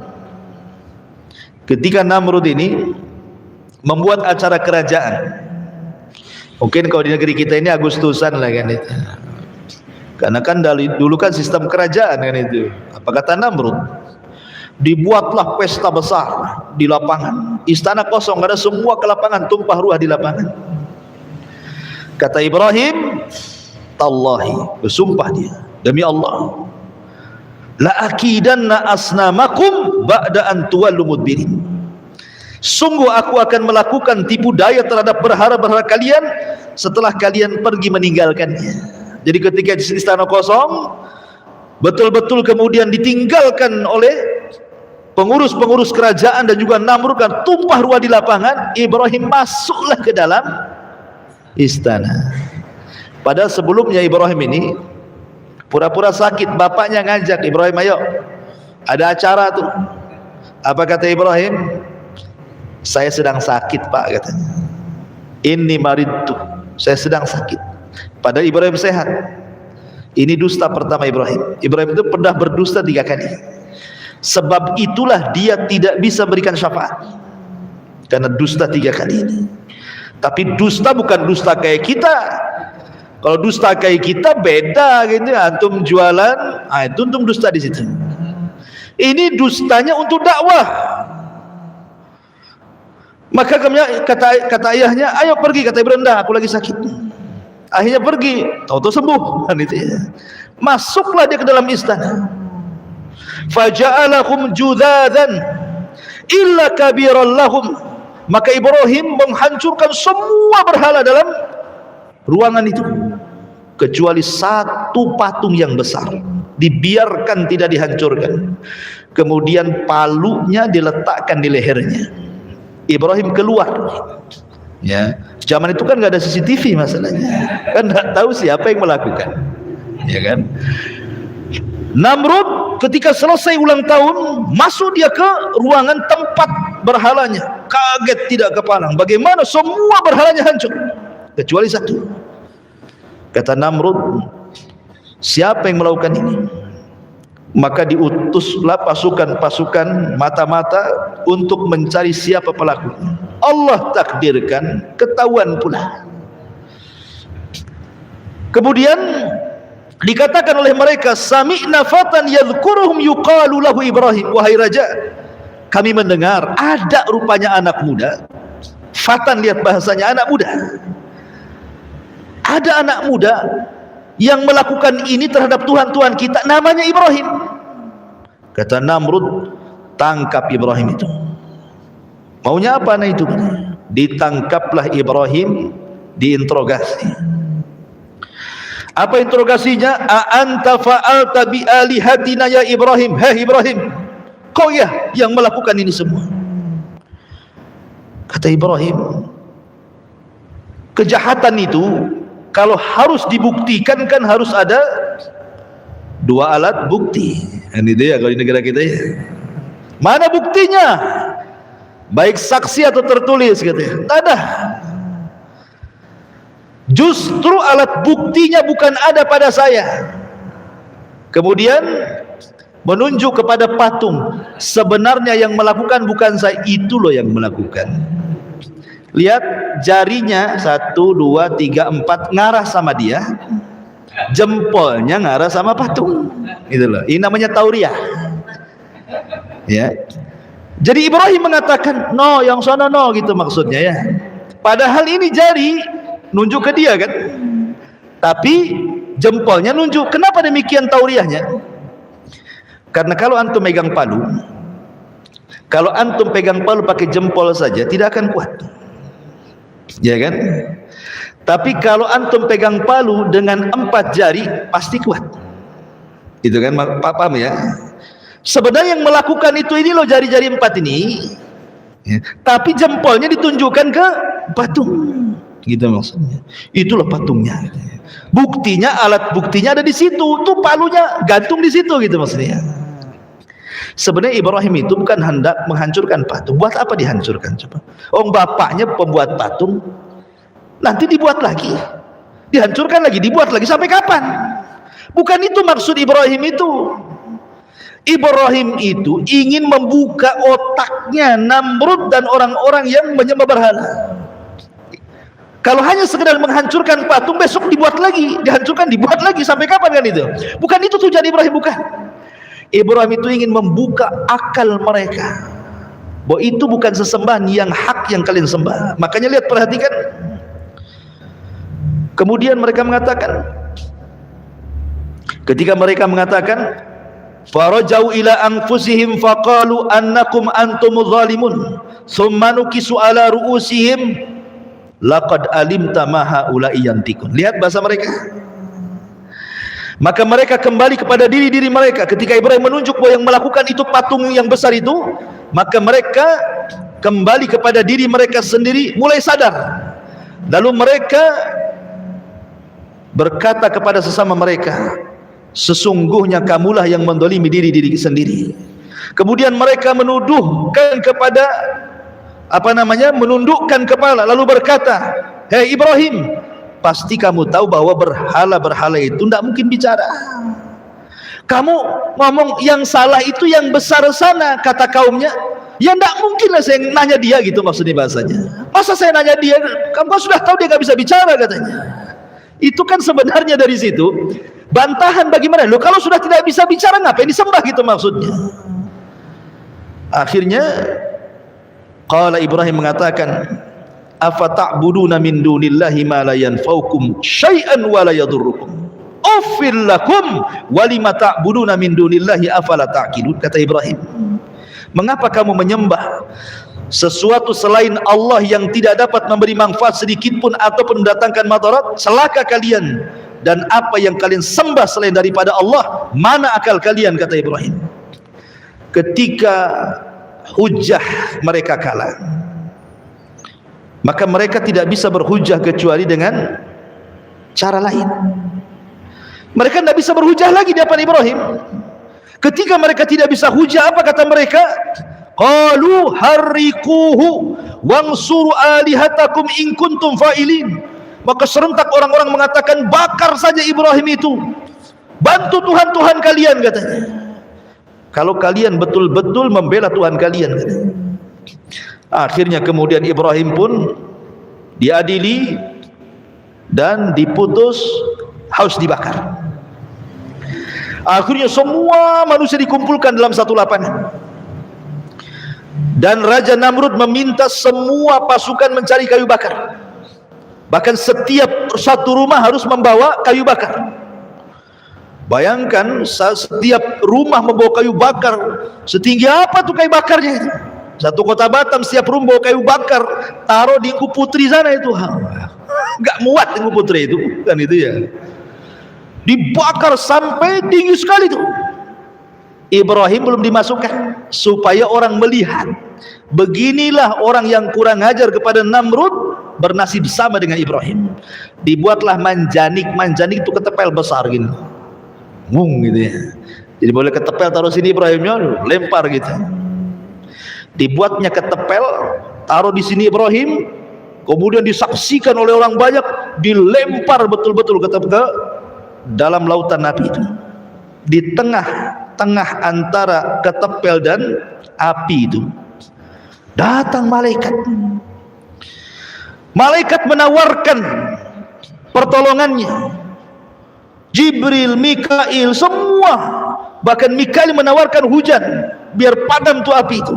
Ketika Namrud ini membuat acara kerajaan, mungkin kalau di negeri kita ini Agustusan lah kan itu. Karena kan dulu kan sistem kerajaan kan itu. Apa kata Namrud? Dibuatlah pesta besar di lapangan. Istana kosong, ada semua ke lapangan, tumpah ruah di lapangan. Kata Ibrahim, tallahi, bersumpah dia, demi Allah, la akidanna asnamakum ba'da an tuwallu mudbirin. Sungguh aku akan melakukan tipu daya terhadap berhala-berhala kalian setelah kalian pergi meninggalkannya. Jadi ketika istana kosong, betul-betul kemudian ditinggalkan oleh pengurus-pengurus kerajaan dan juga Namrud, kan tumpah ruah di lapangan, Ibrahim masuklah ke dalam istana. Padahal sebelumnya Ibrahim ini pura-pura sakit, bapaknya ngajak, Ibrahim ayo Ada acara tuh. Apa kata Ibrahim? Saya sedang sakit Pak, katanya. Inni maridtu, saya sedang sakit. Padahal Ibrahim sehat. Ini dusta pertama Ibrahim. Ibrahim itu pernah berdusta 3 kali. Sebab itulah dia tidak bisa berikan syafaat, karena dusta 3 kali ini. Tapi dusta bukan dusta kayak kita. Kalau dusta kayak kita beda gitu. Antum jualan, itu untung dusta di situ. Ini dustanya untuk dakwah. Maka kata ayahnya, ayo pergi. Kata Ibrahim, dah, aku lagi sakit. Akhirnya pergi, tahu-tahu sembuh kan itu ya. Masuklah dia ke dalam istana. Faja'alahum judzadan illa kabiran lahum. Maka Ibrahim menghancurkan semua berhala dalam ruangan itu, kecuali 1 patung yang besar, dibiarkan tidak dihancurkan. Kemudian palunya diletakkan di lehernya. Ibrahim keluar. Ya, zaman itu kan nggak ada CCTV masalahnya, kan nggak tahu siapa yang melakukan, ya kan. Namrud ketika selesai ulang tahun, masuk dia ke ruangan tempat berhalanya. Kaget tidak kepalang, bagaimana semua berhalanya hancur kecuali 1. Kata Namrud, siapa yang melakukan ini? Maka diutuslah pasukan-pasukan mata-mata untuk mencari siapa pelakunya. Allah takdirkan, ketahuan pula. Kemudian dikatakan oleh mereka, sami'na fatan yadhkuruhum yuqalu lahu Ibrahim. Wahai raja, kami mendengar ada rupanya anak muda. Fatan, lihat bahasanya, anak muda. Ada anak muda yang melakukan ini terhadap Tuhan-Tuhan kita, namanya Ibrahim. Kata Namrud, tangkap Ibrahim itu. Maunya apa anak itu? Ditangkaplah Ibrahim, diinterogasi. Apa interogasinya? A anta fa'alta bi alihatina ya Ibrahim. Hei Ibrahim, kau ya yang melakukan ini semua. Kata Ibrahim, kejahatan itu kalau harus dibuktikan kan harus ada 2 alat bukti. Ini dia kalau di negara kita ya. Mana buktinya? Baik saksi atau tertulis katanya. Tak ada. Justru alat buktinya bukan ada pada saya. Kemudian menunjuk kepada patung. Sebenarnya yang melakukan bukan saya, itu loh yang melakukan. Lihat jarinya 1, 2, 3, 4 ngarah sama dia, jempolnya ngarah sama patung. Itu loh. Ini namanya tauriah. Ya. Jadi Ibrahim mengatakan, no, yang sana no, gitu maksudnya ya. Padahal ini jari nunjuk ke dia kan, tapi jempolnya nunjuk. Kenapa demikian tauriahnya? Karena kalau antum pegang palu, kalau antum pegang palu pakai jempol saja tidak akan kuat, ya kan? Tapi kalau antum pegang palu dengan 4 jari pasti kuat. Itu kan, paham ya? Sebenarnya yang melakukan itu ini loh, jari-jari 4 ini ya. Tapi jempolnya ditunjukkan ke patung, gitu maksudnya. Itulah patungnya. Buktinya, alat buktinya ada di situ. Tuh palunya gantung di situ, gitu maksudnya. Sebenarnya Ibrahim itu bukan hendak menghancurkan patung. Buat apa dihancurkan coba? Oh, bapaknya pembuat patung, nanti dibuat lagi, dihancurkan lagi, dibuat lagi, sampai kapan? Bukan itu maksud Ibrahim itu. Ibrahim itu ingin membuka otaknya Namrud dan orang-orang yang menyembah berhala. Kalau hanya sekedar menghancurkan patung, besok dibuat lagi, dihancurkan, dibuat lagi, sampai kapan kan itu? Bukan itu tujuan Ibrahim, bukan. Ibrahim itu ingin membuka akal mereka bahwa itu bukan sesembahan yang hak yang kalian sembah. Makanya lihat, perhatikan. Kemudian mereka mengatakan, ketika mereka mengatakan, farajau ila anfusihim faqalu annakum antumuz zalimun thumma nukisu ala ru'usihim laqad alimta ma haula'i yantikun. Lihat bahasa mereka. Maka mereka kembali kepada diri-diri mereka. Ketika Ibrahim menunjuk bahwa yang melakukan itu patung yang besar itu, maka mereka kembali kepada diri mereka sendiri, mulai sadar. Lalu mereka berkata kepada sesama mereka, sesungguhnya kamulah yang mendolimi diri-diri sendiri. Kemudian mereka menuduhkan kepada menundukkan kepala lalu berkata, "Hei Ibrahim, pasti kamu tahu bahwa berhala-berhala itu tidak mungkin bicara. Kamu ngomong yang salah itu yang besar sana," kata kaumnya. "Ya tidak mungkin lah saya nanya dia," gitu maksudnya bahasanya. "Masa saya nanya dia, kamu kan sudah tahu dia nggak bisa bicara," katanya. Itu kan sebenarnya dari situ bantahan bagaimana? Loh, kalau sudah tidak bisa bicara ngapain disembah, gitu maksudnya. Akhirnya qala Ibrahim mengatakan, "Afata'buduna min dunillahi ma la yanfa'ukum syai'an wa la yadurrukum. Uffil lakum wa lima ta'buduna min dunillahi afala ta'qilun." Kata Ibrahim, "Mengapa kamu menyembah sesuatu selain Allah yang tidak dapat memberi manfaat sedikit pun ataupun mendatangkan madarat? Celaka kalian, dan apa yang kalian sembah selain daripada Allah, mana akal kalian?" kata Ibrahim. Ketika hujah mereka kalah, maka mereka tidak bisa berhujah kecuali dengan cara lain. Mereka tidak bisa berhujah lagi di hadapan Ibrahim. Ketika mereka tidak bisa hujah, apa kata mereka? Qalu harriquhu wansuru alihatakum in kuntum fa'ilin. Maka serentak orang-orang mengatakan, bakar saja Ibrahim itu, bantu Tuhan-Tuhan kalian, katanya, kalau kalian betul-betul membela Tuhan kalian, katanya. Akhirnya kemudian Ibrahim pun diadili dan diputus harus dibakar. Akhirnya semua manusia dikumpulkan dalam satu lapangan, dan Raja Namrud meminta semua pasukan mencari kayu bakar. Bahkan setiap satu rumah harus membawa kayu bakar. Bayangkan, setiap rumah membawa kayu bakar. Setinggi apa tuh kayu bakarnya itu? Satu kota Batam setiap rumah bawa kayu bakar, taruh di Engku Putri sana itu. Enggak muat Engku Putri itu, kan itu ya. Dibakar sampai tinggi sekali tuh. Ibrahim belum dimasukkan supaya orang melihat, beginilah orang yang kurang ajar kepada Namrud bernasib sama dengan Ibrahim. Dibuatlah manjanik. Manjanik itu ketepel besar gini, gitu ya. Jadi boleh ketepel taruh sini, Ibrahimnya lempar gitu. Dibuatnya ketepel, taruh di sini Ibrahim, kemudian disaksikan oleh orang banyak, dilempar betul-betul ke dalam lautan api itu. Di tengah-tengah antara ketepel dan api itu datang malaikat. Malaikat menawarkan pertolongannya. Jibril, Mikail, semua, bahkan Mikail menawarkan hujan biar padam tuh api itu.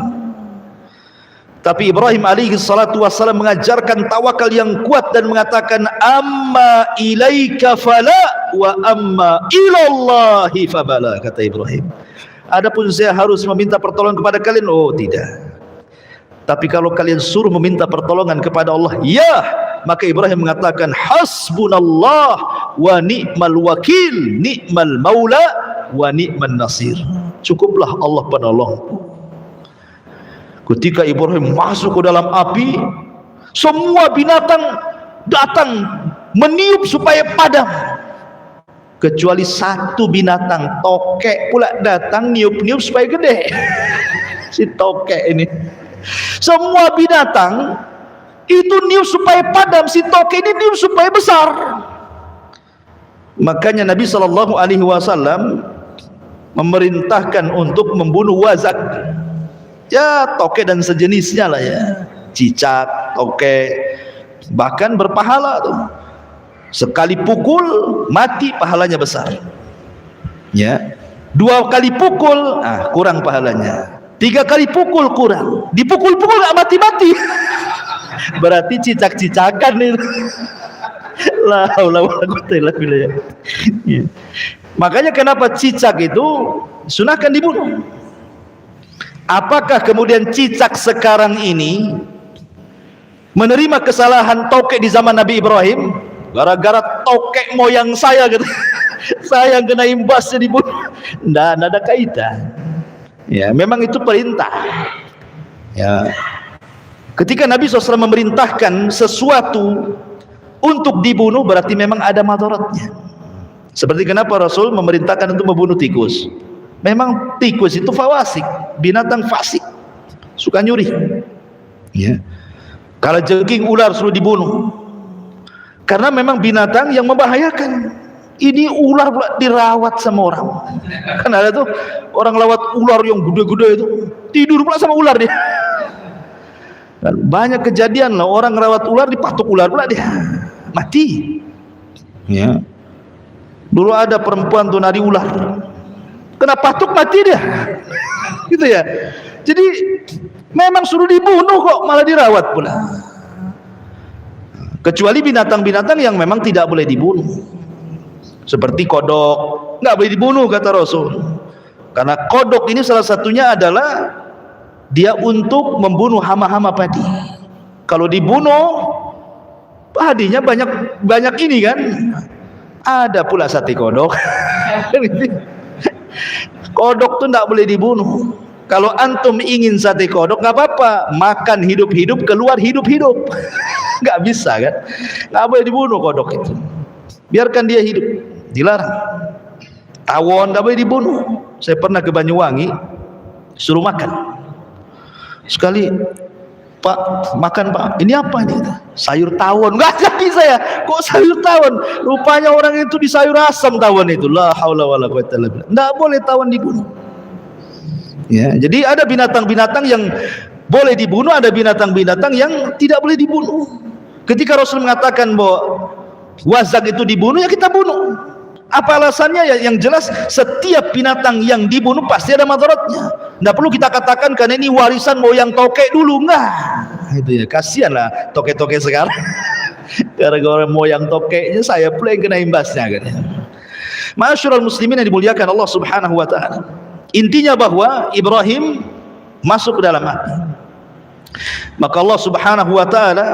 Tapi Ibrahim alaihi salatu wassalam mengajarkan tawakal yang kuat dan mengatakan, "Amma ilaika fala wa amma ilallahi fabala," kata Ibrahim. Adapun saya harus meminta pertolongan kepada kalian, oh tidak. Tapi kalau kalian suruh meminta pertolongan kepada Allah, ya. Maka Ibrahim mengatakan, "Hasbunallah wa ni'mal wakil, ni'mal maula wa ni'man nasir." Cukuplah Allah penolong. Ketika Ibrahim masuk ke dalam api, semua binatang datang meniup supaya padam, kecuali satu binatang, tokek pula datang niup-niup supaya gede. Si tokek ini, semua binatang itu niup supaya padam, si tokek ini niup supaya besar. Makanya Nabi SAW memerintahkan untuk membunuh wazak, ya tokek dan sejenisnya lah ya, cicak, tokek, bahkan berpahala tuh. Sekali pukul mati pahalanya besar, ya. 2 kali pukul kurang pahalanya, 3 kali pukul kurang, dipukul-pukul gak mati-mati. Berarti cicak-cicakan itu. La haula wala quwwata illa billah. Makanya kenapa cicak itu sunahkan dibunuh. Apakah kemudian cicak sekarang ini menerima kesalahan tokek di zaman Nabi Ibrahim? Gara-gara tokek moyang saya gitu, saya yang kena imbasnya dibunuh. Nggak ada kaitan. Ya, memang itu perintah. Ya. Ketika Nabi SAW memerintahkan sesuatu untuk dibunuh, berarti memang ada madaratnya. Seperti kenapa Rasul memerintahkan untuk membunuh tikus. Memang tikus itu fawasik, binatang fasik, suka nyuri. Ya. Kalau jengking, ular suruh dibunuh. Karena memang binatang yang membahayakan. Ini ular pula dirawat sama orang. Kan ada tuh orang lawat ular yang gede-gede itu, tidur pula sama ular dia. Banyak kejadian lah orang rawat ular, dipatuk ular pula dia, mati. Ya. Dulu ada perempuan tuh nari ular, kena patuk mati dia. Gitu ya. Jadi memang suruh dibunuh kok malah dirawat pula. Kecuali binatang-binatang yang memang tidak boleh dibunuh. Seperti kodok, nggak boleh dibunuh kata Rasul. Karena kodok ini salah satunya adalah dia untuk membunuh hama-hama padi. Kalau dibunuh, padinya banyak ini kan. Ada pula sate kodok. Kodok tuh nggak boleh dibunuh. Kalau antum ingin sate kodok nggak apa-apa, makan hidup-hidup, keluar hidup-hidup. Nggak bisa kan? Nggak boleh dibunuh kodok itu. Biarkan dia hidup, dilarang. Tawon nggak boleh dibunuh. Saya pernah ke Banyuwangi, suruh makan. Sekali, Pak, makan Pak, ini apa ini? Sayur tawon. Nggak jadi saya, kok sayur tawon? Rupanya orang itu di sayur asam tawon itu. La haula wala quwwata illa billah. Nggak boleh tawon dibunuh. Ya, jadi ada binatang-binatang yang boleh dibunuh, ada binatang-binatang yang tidak boleh dibunuh. Ketika Rasul mengatakan bahwa wazak itu dibunuh, ya kita bunuh. Apa alasannya? Ya, yang jelas setiap binatang yang dibunuh pasti ada madaratnya. Tidak perlu kita katakan karena ini warisan moyang tokek dulu, enggak. Itu ya, kasihan lah tokek-tokek sekarang. Gara-gara moyang tokeknya saya pula yang kena imbasnya kan. Ma'asyiral muslimin yang dimuliakan Allah Subhanahu wa taala. Intinya bahwa Ibrahim masuk ke dalam api. Maka Allah Subhanahu wa taala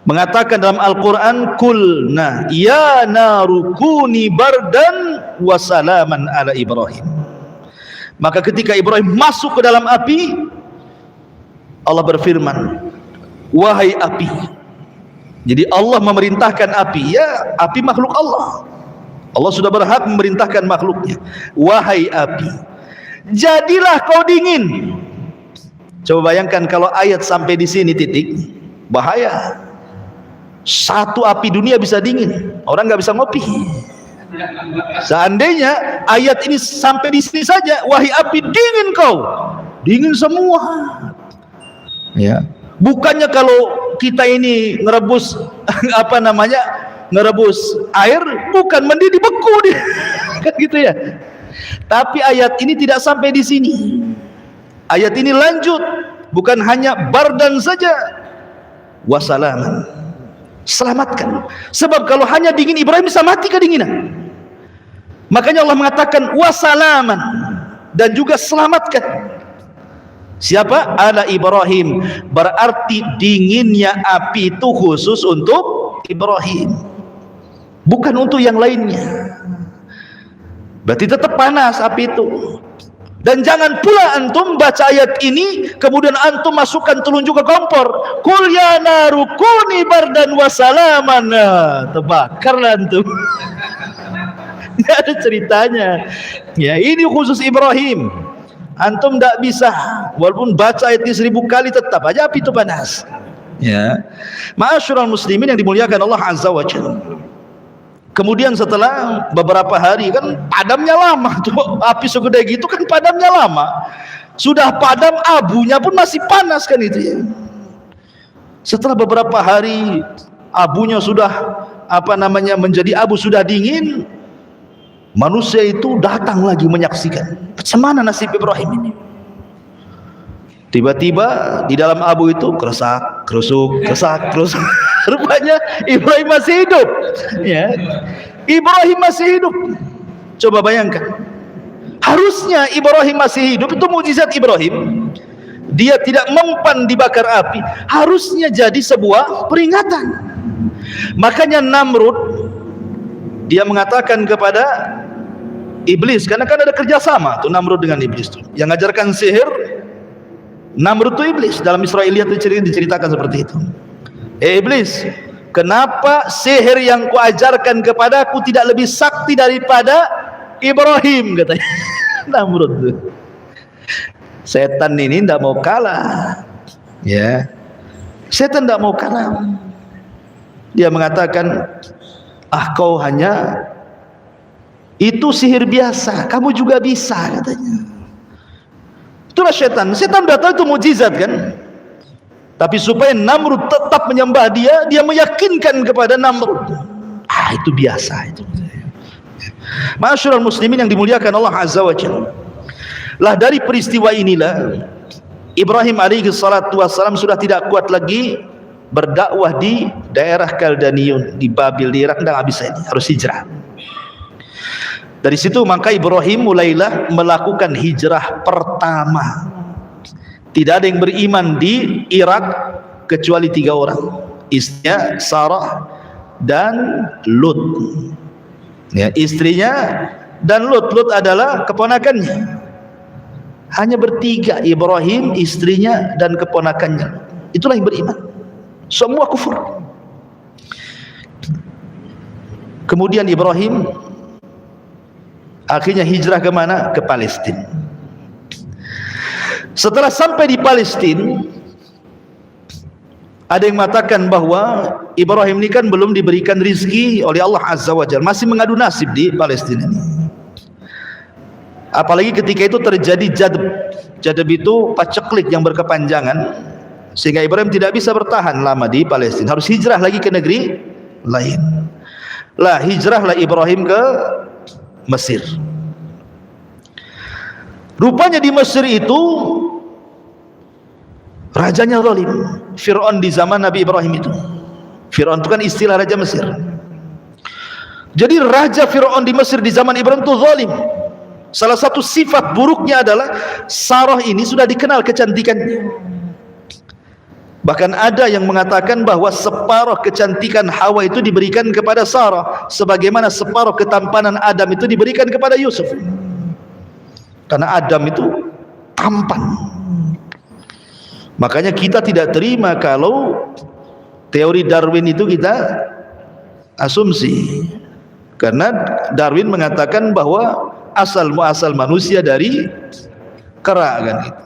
mengatakan dalam Al-Quran, kulna ya naru kuni bardan wa salaman ala Ibrahim. Maka ketika Ibrahim masuk ke dalam api, Allah berfirman, wahai api. Jadi Allah memerintahkan api, ya api makhluk Allah. Allah sudah berhak memerintahkan makhluknya. Wahai api, jadilah kau dingin. Coba bayangkan kalau ayat sampai di sini titik, bahaya. Satu api dunia bisa dingin, orang nggak bisa ngopi. Seandainya ayat ini sampai di sini saja, wahai api dingin kau, dingin semua. Ya, bukannya kalau kita ini ngerebus apa namanya, ngerebus air, bukan mendidih beku dia, kan gitu ya. Tapi ayat ini tidak sampai di sini. Ayat ini lanjut, bukan hanya bardan saja, wasalaman. Selamatkan. Sebab kalau hanya dingin, Ibrahim bisa mati kedinginan. Makanya Allah mengatakan wasalaman, dan juga selamatkan. Siapa? Ala Ibrahim. Berarti dinginnya api itu khusus untuk Ibrahim, bukan untuk yang lainnya. Berarti tetap panas api itu. Dan jangan pula antum baca ayat ini kemudian antum masukkan telunjuk ke kompor. Qul ya naru kuni bardan wa salaman. Terbakarlah antum. Tidak ada ceritanya. Ya, ini khusus Ibrahim. Antum tidak bisa, walaupun baca ayat ini 1000 kali tetap aja api itu panas. Ya. Ma'asyiral muslimin yang dimuliakan Allah Azza wa Jalla. Kemudian setelah beberapa hari, kan padamnya lama tuh, api segede gitu kan padamnya lama. Sudah padam, abunya pun masih panas kan itu ya. Setelah beberapa hari abunya sudah apa namanya menjadi abu, sudah dingin, manusia itu datang lagi menyaksikan bagaimana nasib Ibrahim ini. Tiba-tiba di dalam abu itu keresak, kerusuk, keresak, kerusuk. Rupanya Ibrahim masih hidup. Ya, Ibrahim masih hidup. Coba bayangkan. Harusnya Ibrahim masih hidup, itu mukjizat Ibrahim. Dia tidak mempan dibakar api. Harusnya jadi sebuah peringatan. Makanya Namrud dia mengatakan kepada iblis, karena kan ada kerjasama tuh Namrud dengan iblis tuh. Yang ngajarkan sihir Namrud itu iblis. Dalam Israiliyat diceritakan seperti itu. Iblis, kenapa sihir yang kuajarkan kepadaku tidak lebih sakti daripada Ibrahim, katanya. Namrud. Setan ini tidak mau kalah. Ya. Setan tidak mau kalah. Dia mengatakan, kau hanya itu sihir biasa, kamu juga bisa, katanya. Itulah setan. Setan sudah tahu itu mukjizat kan. Tapi supaya Namrud tetap menyembah dia, dia meyakinkan kepada Namrud. Itu biasa itu. Ma'asyiral muslimin yang dimuliakan Allah Azza wa Jalla. Lah dari peristiwa inilah Ibrahim alaihi salatu wassalam sudah tidak kuat lagi berdakwah di daerah Kaldaniun, di Babil, di Irak. Tidak bisa ini, harus hijrah. Dari situ maka Ibrahim mulailah melakukan hijrah pertama. Tidak ada yang beriman di Irak kecuali 3 orang, istrinya Sarah dan Lut. Ya, istrinya dan Lut adalah keponakannya. Hanya bertiga, Ibrahim, istrinya dan keponakannya. Itulah yang beriman. Semua kufur. Kemudian Ibrahim akhirnya hijrah ke mana? Ke Palestina. Setelah sampai di Palestina, ada yang mengatakan bahwa Ibrahim ini kan belum diberikan rizki oleh Allah Azza wa Jalla, masih mengadu nasib di Palestina ini. Apalagi ketika itu terjadi jadab. Jadab itu paceklik yang berkepanjangan, sehingga Ibrahim tidak bisa bertahan lama di Palestina, harus hijrah lagi ke negeri lain. Lah hijrahlah Ibrahim ke Mesir. Rupanya di Mesir itu rajanya zalim. Fir'aun di zaman Nabi Ibrahim itu. Fir'aun itu kan istilah raja Mesir. Jadi raja Fir'aun di Mesir di zaman Ibrahim itu zalim. Salah satu sifat buruknya adalah Sarah ini sudah dikenal kecantikannya. Bahkan ada yang mengatakan bahwa separuh kecantikan Hawa itu diberikan kepada Sarah, sebagaimana separuh ketampanan Adam itu diberikan kepada Yusuf. Karena Adam itu tampan. Makanya kita tidak terima kalau teori Darwin itu kita asumsi. Karena Darwin mengatakan bahwa asal muasal manusia dari kera kan gitu.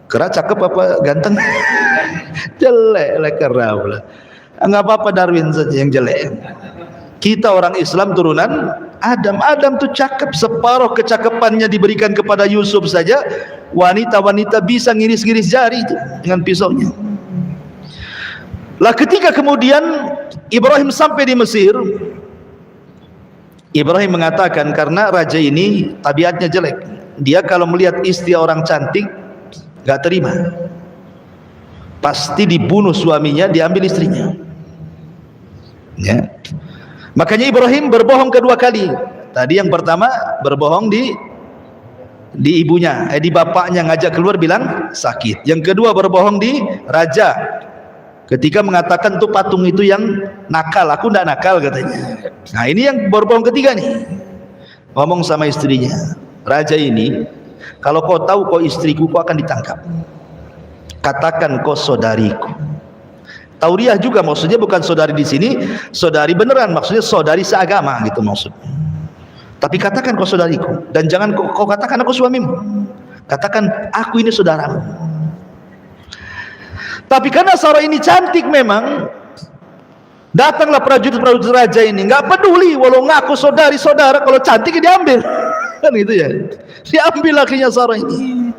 Kera cakep apa ganteng? Jelek lah kera pula. Enggak apa-apa Darwin saja yang jelek. Kita orang Islam turunan Adam. Adam tuh cakep, separuh kecakapannya diberikan kepada Yusuf saja. Wanita-wanita bisa ngiris-ngiris jari itu dengan pisaunya. Lah ketika kemudian Ibrahim sampai di Mesir, Ibrahim mengatakan karena raja ini tabiatnya jelek, dia kalau melihat istri orang cantik gak terima, pasti dibunuh suaminya, diambil istrinya ya. Makanya Ibrahim berbohong kedua kali. Tadi yang pertama berbohong di ibunya, di bapaknya, ngajak keluar bilang sakit. Yang kedua berbohong di raja ketika mengatakan tuh patung itu yang nakal, aku ndak nakal katanya. Nah ini yang berbohong ketiga nih, ngomong sama istrinya, raja ini kalau kau tahu kau istriku, kau akan ditangkap, katakan kau saudariku. Tauriah juga maksudnya bukan saudari di sini, saudari beneran, maksudnya saudari seagama gitu maksudnya. Tapi katakan kau saudariku, dan jangan kau katakan aku suamimu, katakan aku ini saudaramu. Tapi karena Sarah ini cantik memang, datanglah prajurit-prajurit raja ini, nggak peduli walau ngaku saudari-saudara, kalau cantik diambil kan gitu ya. Diambil akhirnya Sarah ini,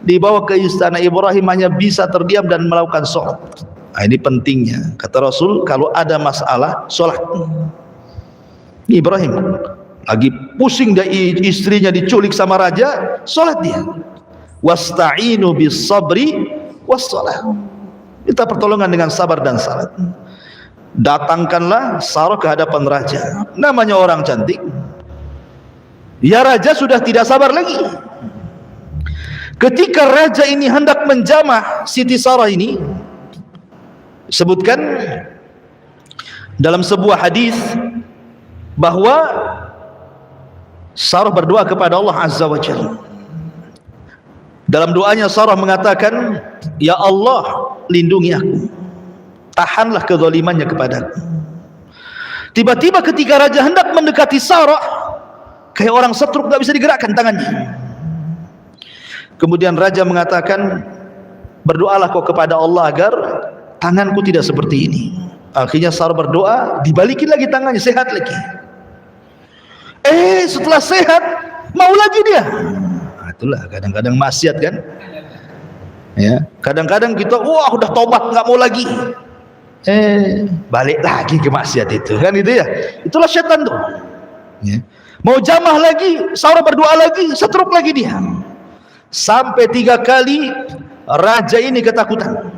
dibawa ke istana. Ibrahim hanya bisa terdiam dan melakukan sholat. Nah, ini pentingnya kata Rasul, kalau ada masalah sholat. Ibrahim lagi pusing dari istrinya diculik sama raja, sholat dia. Wasta'inu bis sabri was sholat. Minta pertolongan dengan sabar dan salat. Datangkanlah Sarah ke hadapan raja. Namanya orang cantik. Ya raja sudah tidak sabar lagi. Ketika raja ini hendak menjamah Siti Sarah ini, sebutkan dalam sebuah hadis bahwa Sarah berdoa kepada Allah Azza wa Jalla. Dalam doanya Sarah mengatakan, ya Allah, lindungi aku, tahanlah kezalimannya kepadaku. Tiba-tiba ketika raja hendak mendekati Sarah, kayak orang setruk, nggak bisa digerakkan tangannya. Kemudian raja mengatakan, berdoalah kau kepada Allah agar tanganku tidak seperti ini. Akhirnya Sarah berdoa, dibalikin lagi tangannya, sehat lagi. Setelah sehat mau lagi dia. Itulah kadang-kadang maksiat kan. Ya, kadang-kadang kita udah tobat nggak mau lagi. Balik lagi ke maksiat itu kan, itu ya. Itulah setan tuh. Ya. Mau jamah lagi, Sarah berdoa lagi, setruk lagi dia. Sampai 3 kali raja ini ketakutan.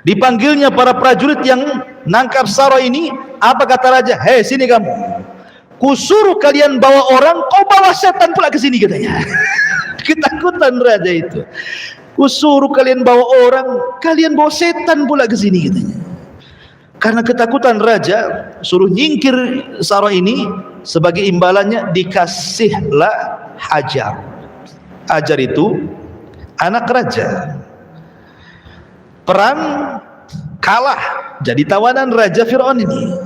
Dipanggilnya para prajurit yang nangkap Sarah ini. Apa kata raja? Hei, sini kamu. Kusuruh kalian bawa orang, kau bawa setan pula ke sini, katanya. Ketakutan raja itu. Kusuruh kalian bawa orang, kalian bawa setan pula ke sini, katanya. Karena ketakutan raja, suruh nyingkir Sarah ini. Sebagai imbalannya dikasihlah Hajar. Hajar itu anak raja. Perang kalah, jadi tawanan Raja Fir'aun ini.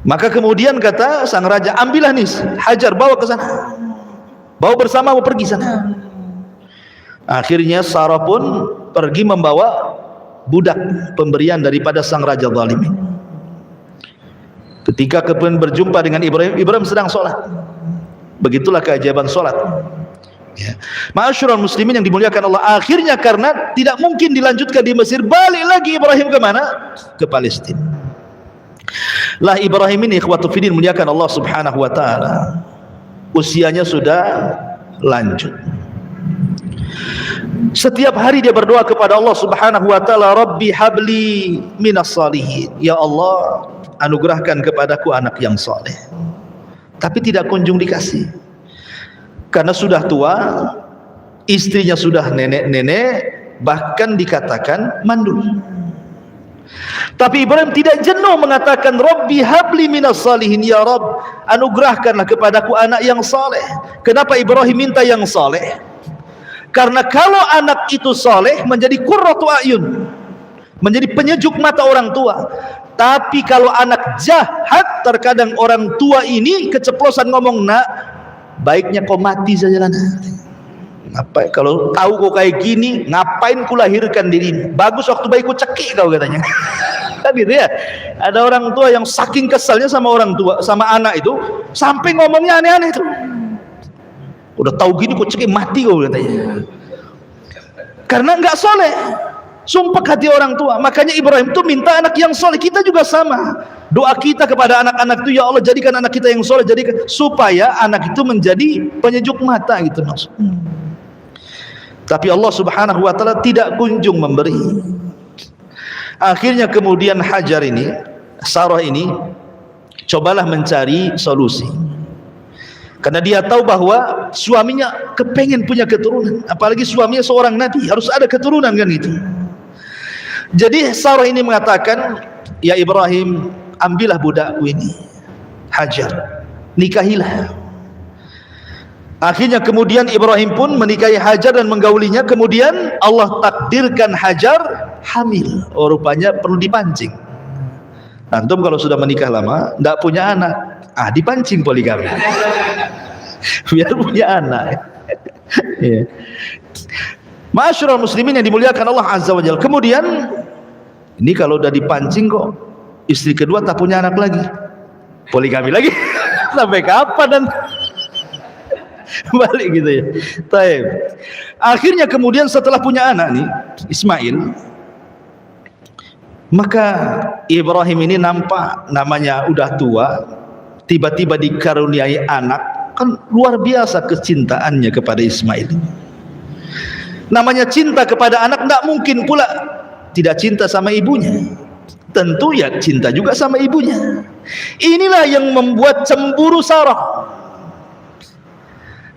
Maka kemudian kata sang raja, ambillah nih Hajar, bawa ke sana, bawa bersamamu pergi sana. Akhirnya Sarah pun pergi membawa budak pemberian daripada sang raja zalim. Ketika kemudian berjumpa dengan Ibrahim sedang sholat. Begitulah keajaiban sholat. Ya. Ma'asyiral muslimin yang dimuliakan Allah, akhirnya karena tidak mungkin dilanjutkan di Mesir, balik lagi Ibrahim ke mana? Ke Palestina. Lah Ibrahim ini ikhwatu fiddin muliakan Allah Subhanahu wa taala. Usianya sudah lanjut. Setiap hari dia berdoa kepada Allah Subhanahu wa taala, Rabbi habli minas salihin. Ya Allah, anugerahkan kepadaku anak yang saleh. Tapi tidak kunjung dikasih. Karena sudah tua, istrinya sudah nenek-nenek, bahkan dikatakan mandul. Tapi Ibrahim tidak jenuh mengatakan, Rabbi habli minas salihin, ya Rabb, anugerahkanlah kepadaku anak yang saleh. Kenapa Ibrahim minta yang saleh? Karena kalau anak itu saleh menjadi qurratu a'yun, menjadi penyejuk mata orang tua. Tapi kalau anak jahat, terkadang orang tua ini keceplosan ngomong, nak, baiknya kau mati saja lah. Apa kalau tahu kau kayak gini, ngapain ku lahirkan dirimu? Bagus waktu bayi ku cekik kau, katanya. Kan gitu ya. Ada orang tua yang saking kesalnya sama orang tua, sama anak itu, sampai ngomongnya aneh-aneh itu. Udah tahu gini ku cekik, mati kau, katanya. Karena enggak soleh. Sumpah hati orang tua. Makanya Ibrahim itu minta anak yang soleh. Kita juga sama. Doa kita kepada anak-anak itu, ya Allah jadikan anak kita yang soleh, jadikan, supaya anak itu menjadi penyejuk mata, gitu maksudnya. Tapi Allah Subhanahu wa taala tidak kunjung memberi. Akhirnya kemudian Hajar ini, Sarah ini, cobalah mencari solusi. Karena dia tahu bahwa suaminya kepengen punya keturunan, apalagi suaminya seorang nabi, harus ada keturunan kan gitu. Jadi Sarah ini mengatakan, ya Ibrahim, ambillah budakku ini, Hajar, nikahilah. Akhirnya kemudian Ibrahim pun menikahi Hajar dan menggaulinya. Kemudian Allah takdirkan Hajar hamil. Oh, rupanya perlu dipancing. Antum kalau sudah menikah lama, tidak punya anak, dipancing poligami biar punya anak. Ya. Ma'asyiral muslimin yang dimuliakan Allah Azza wa Jalla. Kemudian ini kalau udah dipancing kok istri kedua tak punya anak lagi, poligami lagi. Sampai kapan dan balik gitu ya. Taib. Akhirnya kemudian setelah punya anak nih Ismail, maka Ibrahim ini nampak namanya udah tua, tiba-tiba dikaruniai anak. Kan luar biasa kecintaannya kepada Ismail. Namanya cinta kepada anak, tidak mungkin pula tidak cinta sama ibunya. Tentu ya cinta juga sama ibunya. Inilah yang membuat cemburu Sarah.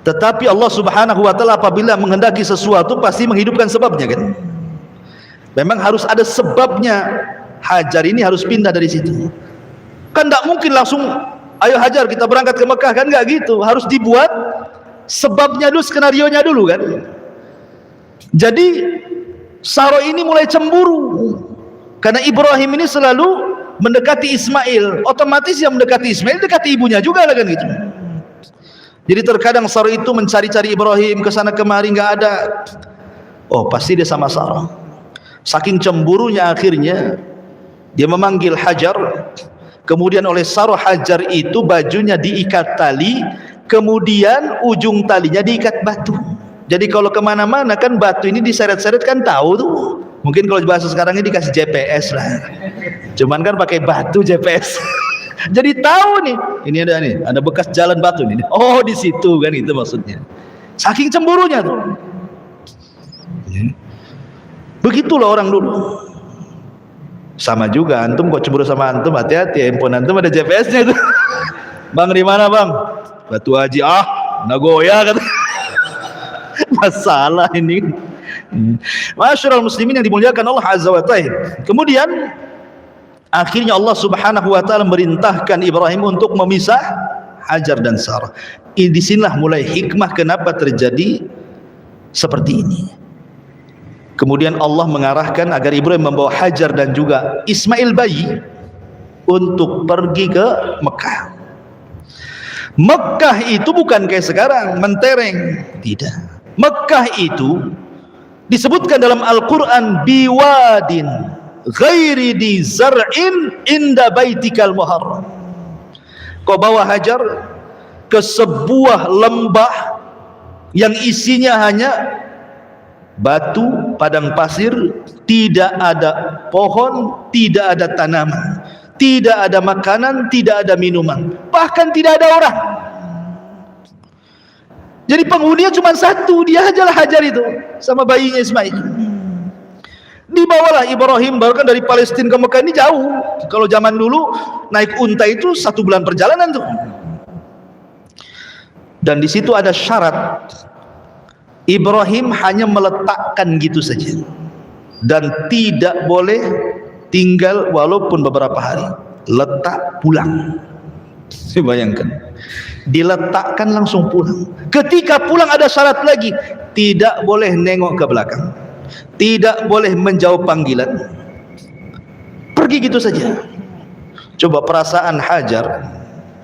Tetapi Allah Subhanahu wa taala apabila menghendaki sesuatu pasti menghidupkan sebabnya kan. Memang harus ada sebabnya. Hajar ini harus pindah dari situ. Kan tidak mungkin langsung, ayo Hajar kita berangkat ke Mekah, kan nggak gitu. Harus dibuat sebabnya dulu, skenarionya dulu kan. Jadi Sarah ini mulai cemburu karena Ibrahim ini selalu mendekati Ismail. Otomatis yang mendekati Ismail dekati ibunya juga lah kan gitu. Jadi terkadang Sarah itu mencari-cari Ibrahim ke sana kemari, nggak ada. Oh, pasti dia sama Sarah. Saking cemburunya akhirnya dia memanggil Hajar. Kemudian oleh Sarah Hajar itu bajunya diikat tali, kemudian ujung talinya diikat batu. Jadi kalau kemana-mana kan batu ini diseret-seret kan tahu tuh. Mungkin kalau bahasa sekarang ini dikasih GPS lah. Cuman kan pakai batu GPS. Jadi tahu nih, ini ada bekas jalan batu nih. Oh, di situ kan, itu maksudnya. Saking cemburunya tuh. Begitulah orang dulu. Sama juga antum, kok cemburu sama antum, hati-hati, handphone antum ada GPS-nya tuh. Bang di mana bang? Batu Haji. Nagoya kata. Masalah ini. Masyarul muslimin yang dimuliakan Allah Azza wa Ta'ala. Kemudian akhirnya Allah Subhanahu wa taala merintahkan Ibrahim untuk memisah Hajar dan Sarah. Di sinilah mulai hikmah kenapa terjadi seperti ini. Kemudian Allah mengarahkan agar Ibrahim membawa Hajar dan juga Ismail bayi untuk pergi ke Mekah. Mekah itu bukan kayak sekarang mentereng, tidak. Mekah itu disebutkan dalam Al-Quran biwadin ghairi di zar'in inda baitikal muharram. Kau bawa Hajar ke sebuah lembah yang isinya hanya batu, padang pasir, tidak ada pohon, tidak ada tanaman, tidak ada makanan, tidak ada minuman, bahkan tidak ada orang. Jadi penghuninya cuma satu, dia ajalah Hajar itu sama bayinya Ismail. Dibawalah Ibrahim, baru kan dari Palestina ke Mekah ini jauh. Kalau zaman dulu naik unta itu 1 bulan perjalanan tuh. Dan di situ ada syarat. Ibrahim hanya meletakkan gitu saja, dan tidak boleh tinggal walaupun beberapa hari. Letak pulang. Saya bayangkan, diletakkan langsung pulang. Ketika pulang ada syarat lagi, tidak boleh nengok ke belakang, tidak boleh menjawab panggilan, pergi gitu saja. Coba perasaan Hajar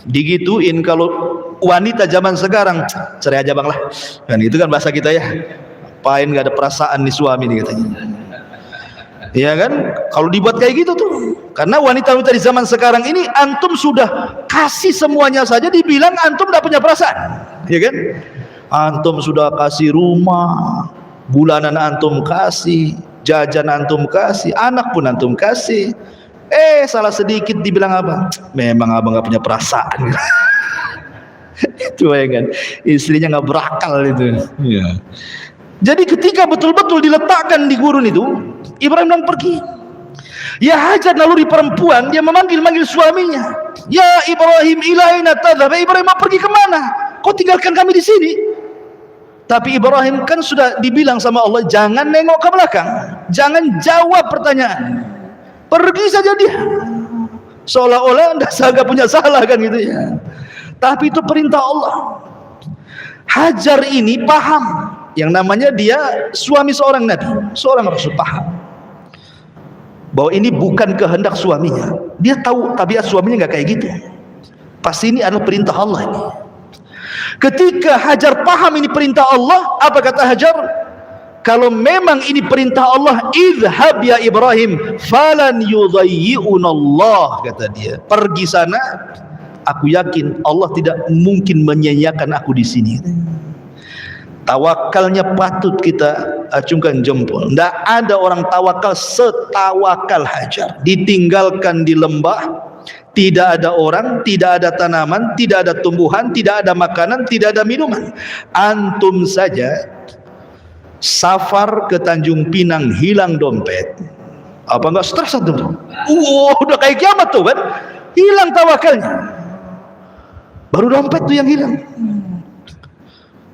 digituin. Kalau wanita zaman sekarang, cerai aja bang lah, kan itu kan bahasa kita ya, apain gak ada perasaan nih suami nih katanya, ya kan. Kalau dibuat kayak gitu tuh, karena wanita-wanita di zaman sekarang ini, antum sudah kasih semuanya saja dibilang antum gak punya perasaan, ya kan. Antum sudah kasih rumah, bulanan antum kasih, jajan antum kasih, anak pun antum kasih, salah sedikit dibilang apa, memang abang gak punya perasaan. Itu ya kan, istrinya nggak berakal itu ya. Jadi ketika betul-betul diletakkan di gurun itu, Ibrahim dan pergi. Ya Hajar naluri perempuan, dia memanggil suaminya, ya Ibrahim ilaina tadhhab. Ibrahim mau pergi kemana? Kau tinggalkan kami di sini. Tapi Ibrahim kan sudah dibilang sama Allah, jangan nengok ke belakang, jangan jawab pertanyaan, pergi saja dia. Seolah-olah nggak punya salah kan gitu ya. Tapi itu perintah Allah. Hajar ini paham, yang namanya dia suami seorang nabi, seorang rasul, paham bahwa ini bukan kehendak suaminya. Dia tahu tabiat suaminya nggak kayak gitu. Pasti ini adalah perintah Allah ini. Ketika Hajar paham ini perintah Allah, apa kata Hajar? Kalau memang ini perintah Allah, idhhab ya Ibrahim falan yudayyi'unallah, kata dia. Pergi sana, aku yakin Allah tidak mungkin menyia-nyiakan aku di sini. Tawakalnya patut kita acungkan jempol. Tidak ada orang tawakal setawakal Hajar. Ditinggalkan di lembah, tidak ada orang, tidak ada tanaman, tidak ada tumbuhan, tidak ada makanan, tidak ada minuman. Antum saja safar ke Tanjung Pinang, hilang dompet, apa enggak stres antum? Udah kayak kiamat tuh kan, hilang tawakalnya. Baru dompet tuh yang hilang.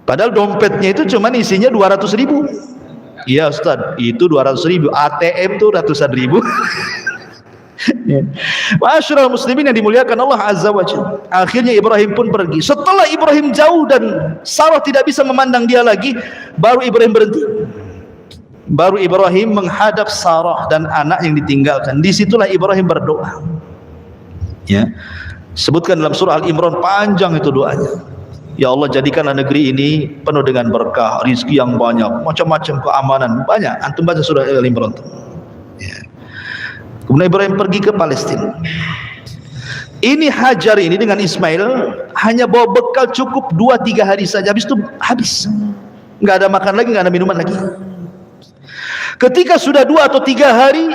Padahal dompetnya itu cuma isinya 200.000. Iya Ustaz, itu 200.000. ATM tuh ratusan ribu. Masyarul muslimin yang dimuliakan Allah Azza wa Jalla. Akhirnya Ibrahim pun pergi. Setelah Ibrahim jauh dan Sarah tidak bisa memandang dia lagi, baru Ibrahim berhenti. Baru Ibrahim menghadap Sarah dan anak yang ditinggalkan. Disitulah Ibrahim berdoa. Ya. Sebutkan dalam surah Al-Imran, panjang itu doanya. Ya Allah, jadikanlah negeri ini penuh dengan berkah, rizki yang banyak, macam-macam keamanan banyak. Antum baca surah Al-Imran. Ya. Kemudian Ibrahim pergi ke Palestina. Ini Hajar ini dengan Ismail hanya bawa bekal cukup 2-3 hari saja, habis itu habis. Nggak ada makan lagi, nggak ada minuman lagi. Ketika sudah 2 atau 3 hari,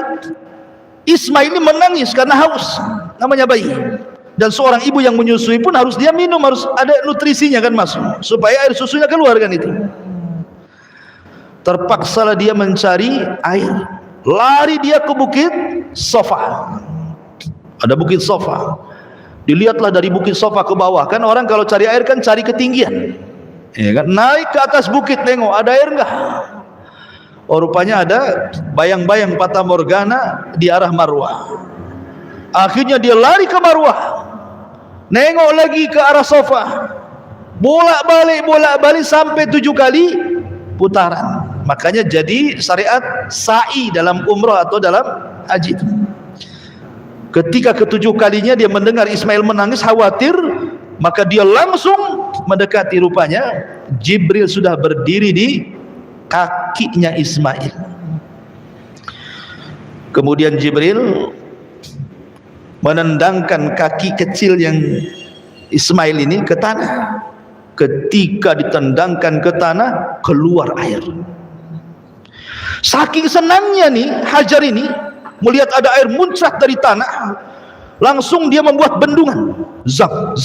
Ismail ini menangis karena haus, namanya bayi. Dan seorang ibu yang menyusui pun harus dia minum, harus ada nutrisinya kan masuk, supaya air susunya keluar kan itu. Terpaksalah dia mencari air. Lari dia ke bukit Sofa. Ada bukit Sofa. Dilihatlah dari bukit Sofa ke bawah. Kan orang kalau cari air kan cari ketinggian. Ya kan? Naik ke atas bukit tengok ada air enggak? Oh, rupanya ada bayang-bayang Fata Morgana di arah Marwah. Akhirnya dia lari ke Marwah. Nengok lagi ke arah Sofa, bolak-balik sampai 7 kali putaran. Makanya jadi syariat sa'i dalam umrah atau dalam haji. Ketika ke-7 kalinya dia mendengar Ismail menangis, khawatir, maka dia langsung mendekati. Rupanya Jibril sudah berdiri di kakinya Ismail. Kemudian Jibril menendangkan kaki kecil yang Ismail ini ke tanah. Ketika ditendangkan ke tanah, keluar air. Saking senangnya nih Hajar ini melihat ada air muncrat dari tanah, langsung dia membuat bendungan. Zam.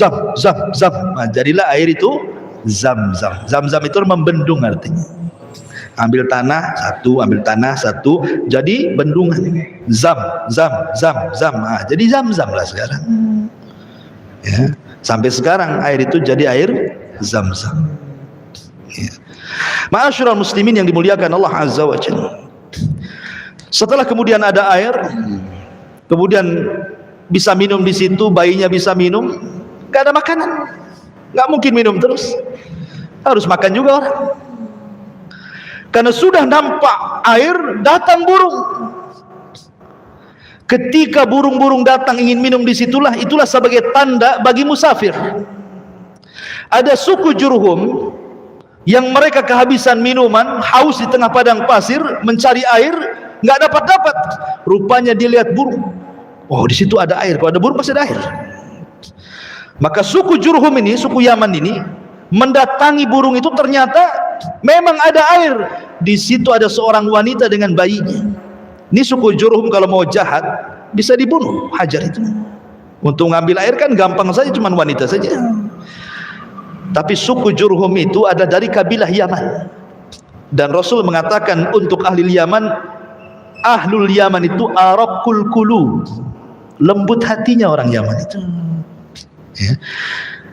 Nah, jadilah air itu Zam-Zam. Zam-Zam itu membendung artinya. Ambil tanah satu, jadi bendungan. Zam. Nah, jadi Zam-Zam lah sekarang. Ya, sampai sekarang air itu jadi air Zam-Zam. Ya. Ma'asyiral muslimin yang dimuliakan Allah Azza wa Jalla. Setelah kemudian ada air, kemudian bisa minum di situ, bayinya bisa minum, nggak ada makanan, nggak mungkin minum terus, harus makan juga orang. Karena sudah nampak air, datang burung. Ketika burung-burung datang ingin minum disitulah, itulah sebagai tanda bagi musafir. Ada suku Jurhum yang mereka kehabisan minuman, haus di tengah padang pasir, mencari air, nggak dapat. Rupanya dia lihat burung. Oh, di situ ada air. Kalau ada burung pasti ada air. Maka suku Jurhum ini, suku Yaman ini, mendatangi burung itu, ternyata memang ada air. Di situ ada seorang wanita dengan bayinya. Ini suku Jurhum kalau mau jahat bisa dibunuh Hajar itu. Untuk ngambil air kan gampang saja, cuma wanita saja. Tapi suku Jurhum itu ada dari kabilah Yaman. Dan Rasul mengatakan untuk ahli Yaman, ahlul Yaman itu araqul qulub, lembut hatinya orang Yaman itu. Ya.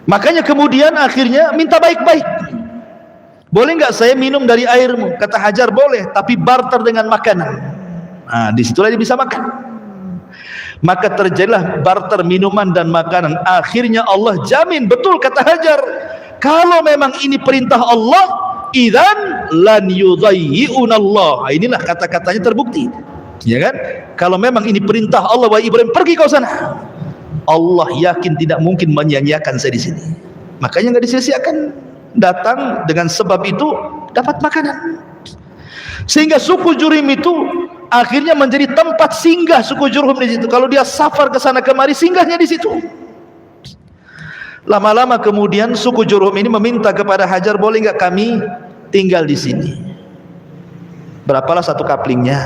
Makanya kemudian akhirnya minta baik-baik. Boleh nggak saya minum dari airmu? Kata Hajar boleh, tapi barter dengan makanan. Nah, disitulah dia bisa makan. Maka terjadilah barter minuman dan makanan. Akhirnya Allah jamin, betul kata Hajar, kalau memang ini perintah Allah, idzan lan yudayyi'una Allah. Inilah kata-katanya terbukti. Ya kan? Kalau memang ini perintah Allah, wahai Ibrahim, pergi kau sana. Allah yakin tidak mungkin menyia-nyiakan saya di sini. Makanya nggak disia-siakan. Datang dengan sebab itu dapat makanan. Sehingga suku Jurhum itu akhirnya menjadi tempat singgah suku Jurhum di situ. Kalau dia safar ke sana kemari, singgahnya di situ. Lama-lama kemudian suku Jurhum ini meminta kepada Hajar, boleh nggak kami tinggal di sini? Berapalah satu kaplingnya.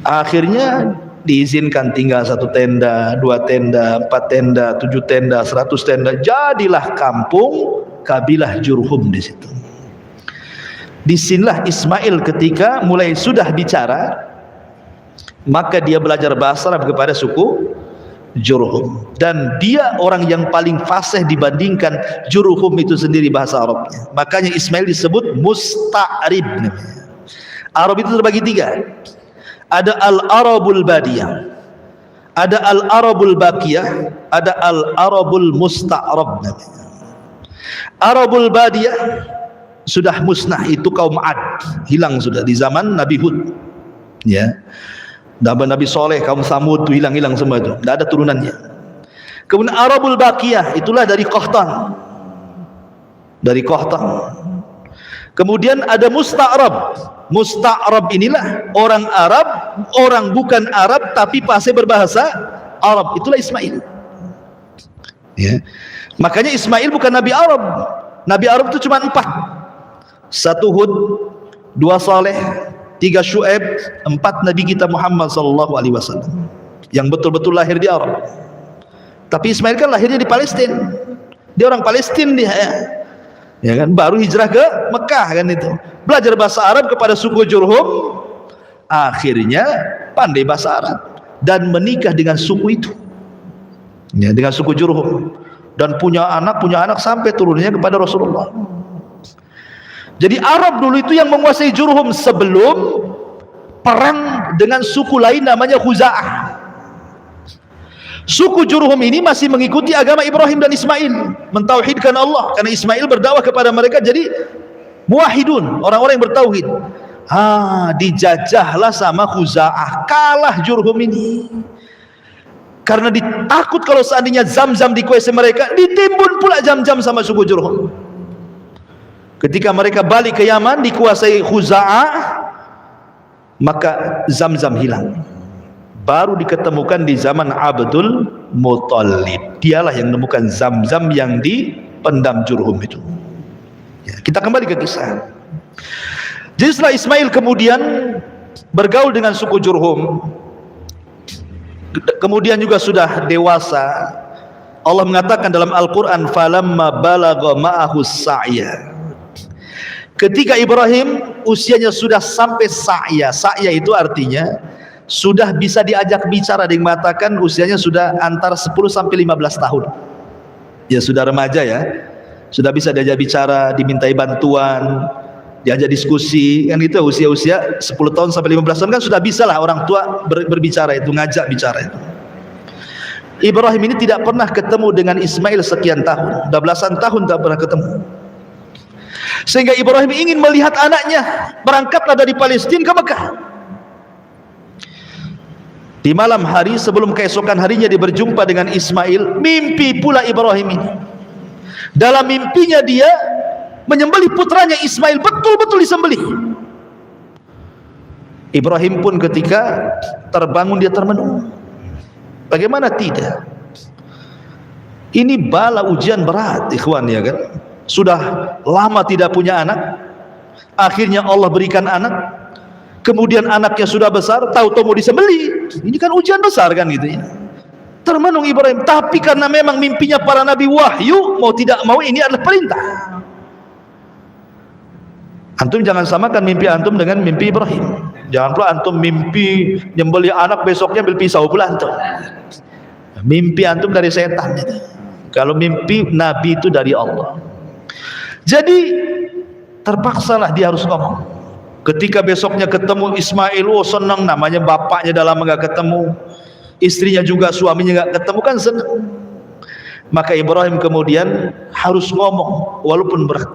Akhirnya diizinkan tinggal 1 tenda, 2 tenda, 4 tenda, 7 tenda, 100 tenda. Jadilah kampung kabilah Jurhum di situ. Disinilah Ismail ketika mulai sudah bicara, maka dia belajar bahasa Arab kepada suku Jurhum. Dan dia orang yang paling fasih dibandingkan Jurhum itu sendiri bahasa Arabnya. Makanya Ismail disebut musta'rib. Arab itu terbagi 3. Ada al-Arabul Badiyah, ada al-Arabul Baqiyah, ada al-Arabul Musta'rab. Arabul Badiyah sudah musnah, itu kaum Ad, hilang sudah di zaman Nabi Hud. Ya. Nabi Soleh, kaum Samud itu hilang semua itu, tidak ada turunannya. Kemudian Arabul Baqiyah, itulah dari Qahtan. Dari Qahtan. Kemudian ada Musta'rab. Musta'rab inilah orang Arab, orang bukan Arab tapi pasti berbahasa Arab. Itulah Ismail. Ya. Makanya Ismail bukan Nabi Arab. Nabi Arab itu cuma 4. 1 Hud, 2 Saleh, 3 Syuaib, 4 Nabi kita Muhammad SAW yang betul-betul lahir di Arab. Tapi Ismail kan lahirnya di Palestina. Dia orang Palestina dia, ya kan, baru hijrah ke Mekah kan itu. Belajar bahasa Arab kepada suku Jurhum, akhirnya pandai bahasa Arab dan menikah dengan suku itu. Ya, dengan suku Jurhum, dan punya anak sampai turunnya kepada Rasulullah. Jadi Arab dulu itu yang menguasai Jurhum sebelum perang dengan suku lain namanya Khuza'ah. Suku Jurhum ini masih mengikuti agama Ibrahim dan Ismail, mentauhidkan Allah, karena Ismail berdakwah kepada mereka jadi muwahhidun, orang-orang yang bertauhid. Dijajahlah sama Khuza'ah, kalah Jurhum ini. Karena ditakut kalau seandainya Zam-Zam dikuasai mereka, ditimbun pula Zam-Zam sama suku Jurhum. Ketika mereka balik ke Yaman dikuasai Khuza'ah, maka Zam-Zam hilang. Baru diketemukan di zaman Abdul Muttalib. Dialah yang menemukan Zam-Zam yang dipendam Jurhum itu. Ya, kita kembali ke kisah. Jadi setelah Ismail kemudian bergaul dengan suku Jurhum, kemudian juga sudah dewasa, Allah mengatakan dalam Al-Quran, falamma balagha ma'ahu sa'ya. Ketika Ibrahim usianya sudah sampai sa'ya. Sa'ya itu artinya sudah bisa diajak bicara, yang mengatakan usianya sudah antara 10 sampai 15 tahun. Ya sudah remaja ya. Sudah bisa diajak bicara, dimintai bantuan, diajak diskusi, kan itu usia-usia 10 tahun sampai 15 tahun kan sudah bisa lah orang tua berbicara itu, ngajak bicara itu. Ibrahim ini tidak pernah ketemu dengan Ismail sekian tahun, udah belasan tahun tak pernah ketemu. Sehingga Ibrahim ingin melihat anaknya, berangkatlah dari Palestina ke Mekah. Di malam hari sebelum keesokan harinya dia berjumpa dengan Ismail, mimpi pula Ibrahim ini. Dalam mimpinya dia menyembelih putranya Ismail, betul-betul disembelih. Ibrahim pun ketika terbangun dia termenung. Bagaimana tidak? Ini bala ujian berat, ikhwan, ya kan? Sudah lama tidak punya anak, akhirnya Allah berikan anak. Kemudian anaknya sudah besar, tahu-tahu mau disembelih. Ini kan ujian besar kan gitu ya. Termenung Ibrahim, tapi karena memang mimpinya para nabi wahyu, mau tidak mau ini adalah perintah. Antum jangan samakan mimpi antum dengan mimpi Ibrahim. Jangan pula antum mimpi nyembelih anak, besoknya ambil pisau pula antum. Mimpi antum dari setan. Kalau mimpi nabi itu dari Allah. Jadi terpaksalah dia harus ngomong. Ketika besoknya ketemu Ismail, oh senang, namanya bapaknya dah lama gak ketemu, istrinya juga, suaminya gak ketemu, kan senang. Maka Ibrahim kemudian harus ngomong walaupun berat.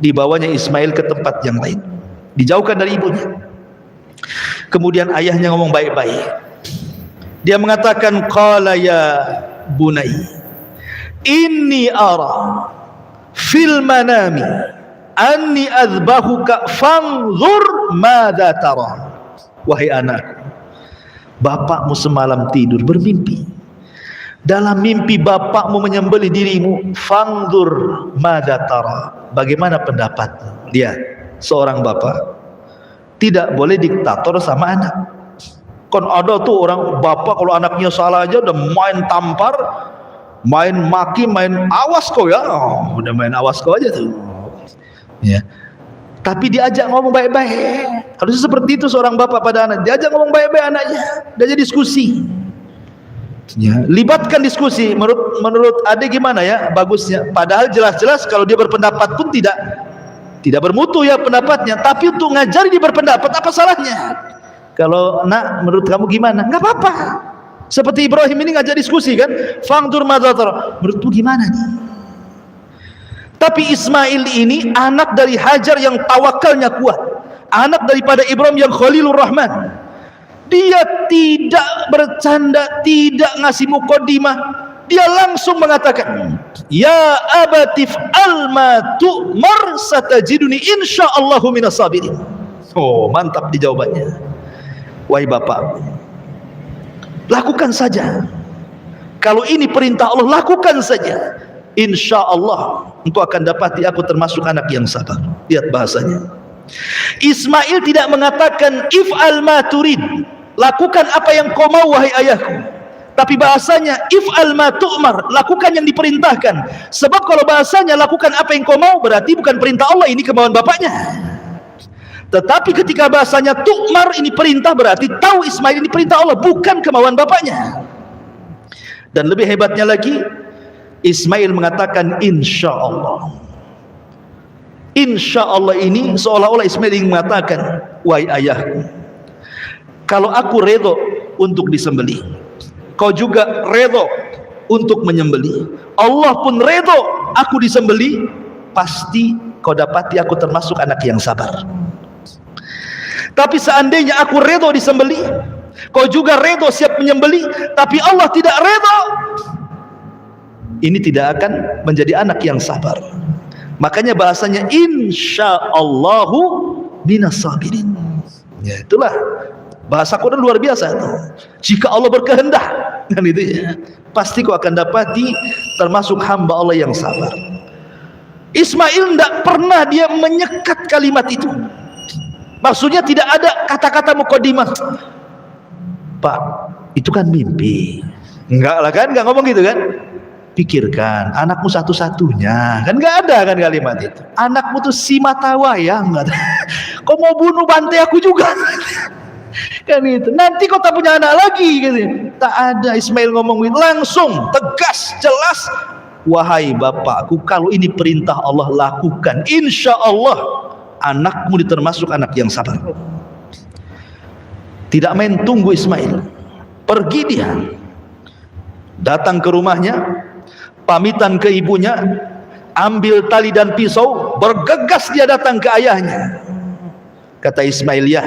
Dibawanya Ismail ke tempat yang lain, dijauhkan dari ibunya. Kemudian ayahnya ngomong baik-baik. Dia mengatakan, qala ya bunai, inni ara fil manami anni azbahuka fanzur madza tara. Wahai anakku, bapakmu semalam tidur bermimpi. Dalam mimpi bapakmu menyembelih dirimu, fanzur madza tara. Bagaimana pendapatmu? Dia seorang bapak tidak boleh diktator sama anak. Kan ada tuh orang bapak kalau anaknya salah aja udah main tampar, main maki, main awas kau ya. Oh, udah main awas kau aja tuh. Ya. Tapi diajak ngomong baik-baik. Harusnya seperti itu seorang bapak pada anak. Diajak ngomong baik-baik anaknya, diajak diskusi. Ya, libatkan diskusi. Menurut adik gimana ya bagusnya? Padahal jelas-jelas kalau dia berpendapat pun tidak bermutu ya pendapatnya. Tapi untuk ngajari dia berpendapat, apa salahnya? Kalau nak, menurut kamu gimana? Nggak apa-apa. Seperti Ibrahim ini ngajak diskusi kan? Fangdur madzatar. Menurutmu gimana nih? Tapi Ismail ini anak dari Hajar yang tawakalnya kuat, anak daripada Ibrahim yang Khalilur Rahman. Dia tidak bercanda, tidak ngasih mukaddimah. dia langsung mengatakan, ya abatif alma tu'mar satajiduni insyaallahu minas sabirin. Oh, mantap di jawabannya. Wahai bapak, lakukan saja. Kalau ini perintah Allah, lakukan saja. Insyaallah engkau akan dapati aku termasuk anak yang sabar. Lihat bahasanya. Ismail tidak mengatakan if'al ma turid, lakukan apa yang kau mau wahai ayahku. Tapi bahasanya if'al ma tu'mar, lakukan yang diperintahkan. Sebab kalau bahasanya lakukan apa yang kau mau, berarti bukan perintah Allah, ini kemauan bapaknya. Tetapi ketika bahasanya tu'mar, ini perintah, berarti tahu Ismail ini perintah Allah, bukan kemauan bapaknya. Dan lebih hebatnya lagi, Ismail mengatakan insya Allah. Insya Allah ini seolah-olah Ismail ingin mengatakan, wahai ayahku, kalau aku redho untuk disembelih, kau juga redho untuk menyembelih, Allah pun redho aku disembelih, pasti kau dapati aku termasuk anak yang sabar. Tapi seandainya aku redho disembelih, kau juga redho siap menyembelih, tapi Allah tidak redho, ini tidak akan menjadi anak yang sabar. Makanya bahasanya insyaallahu minas sabirin. Ya, itulah bahasa Quran luar biasa itu. Jika Allah berkehendak, kan itu ya, pasti kau akan dapati termasuk hamba Allah yang sabar. Ismail tidak pernah dia menyekat kalimat itu. Maksudnya tidak ada kata-kata mukadimah. Pak, itu kan mimpi. Enggak lah kan, enggak ngomong gitu kan. Pikirkan, anakmu satu-satunya. Kan enggak ada kan kalimat itu. Anakmu tuh si mata wayang. Kau mau bunuh bantai aku juga. Kan itu. Nanti kau tak punya anak lagi gitu. Tak ada. Ismail ngomong gitu langsung, tegas, jelas. Wahai bapakku, kalau ini perintah Allah, lakukan. Insya Allah anakmu termasuk anak yang sabar. Tidak main tunggu Ismail, pergi dia, datang ke rumahnya, pamitan ke ibunya, ambil tali dan pisau, bergegas dia datang ke ayahnya. Kata Ismail, ya,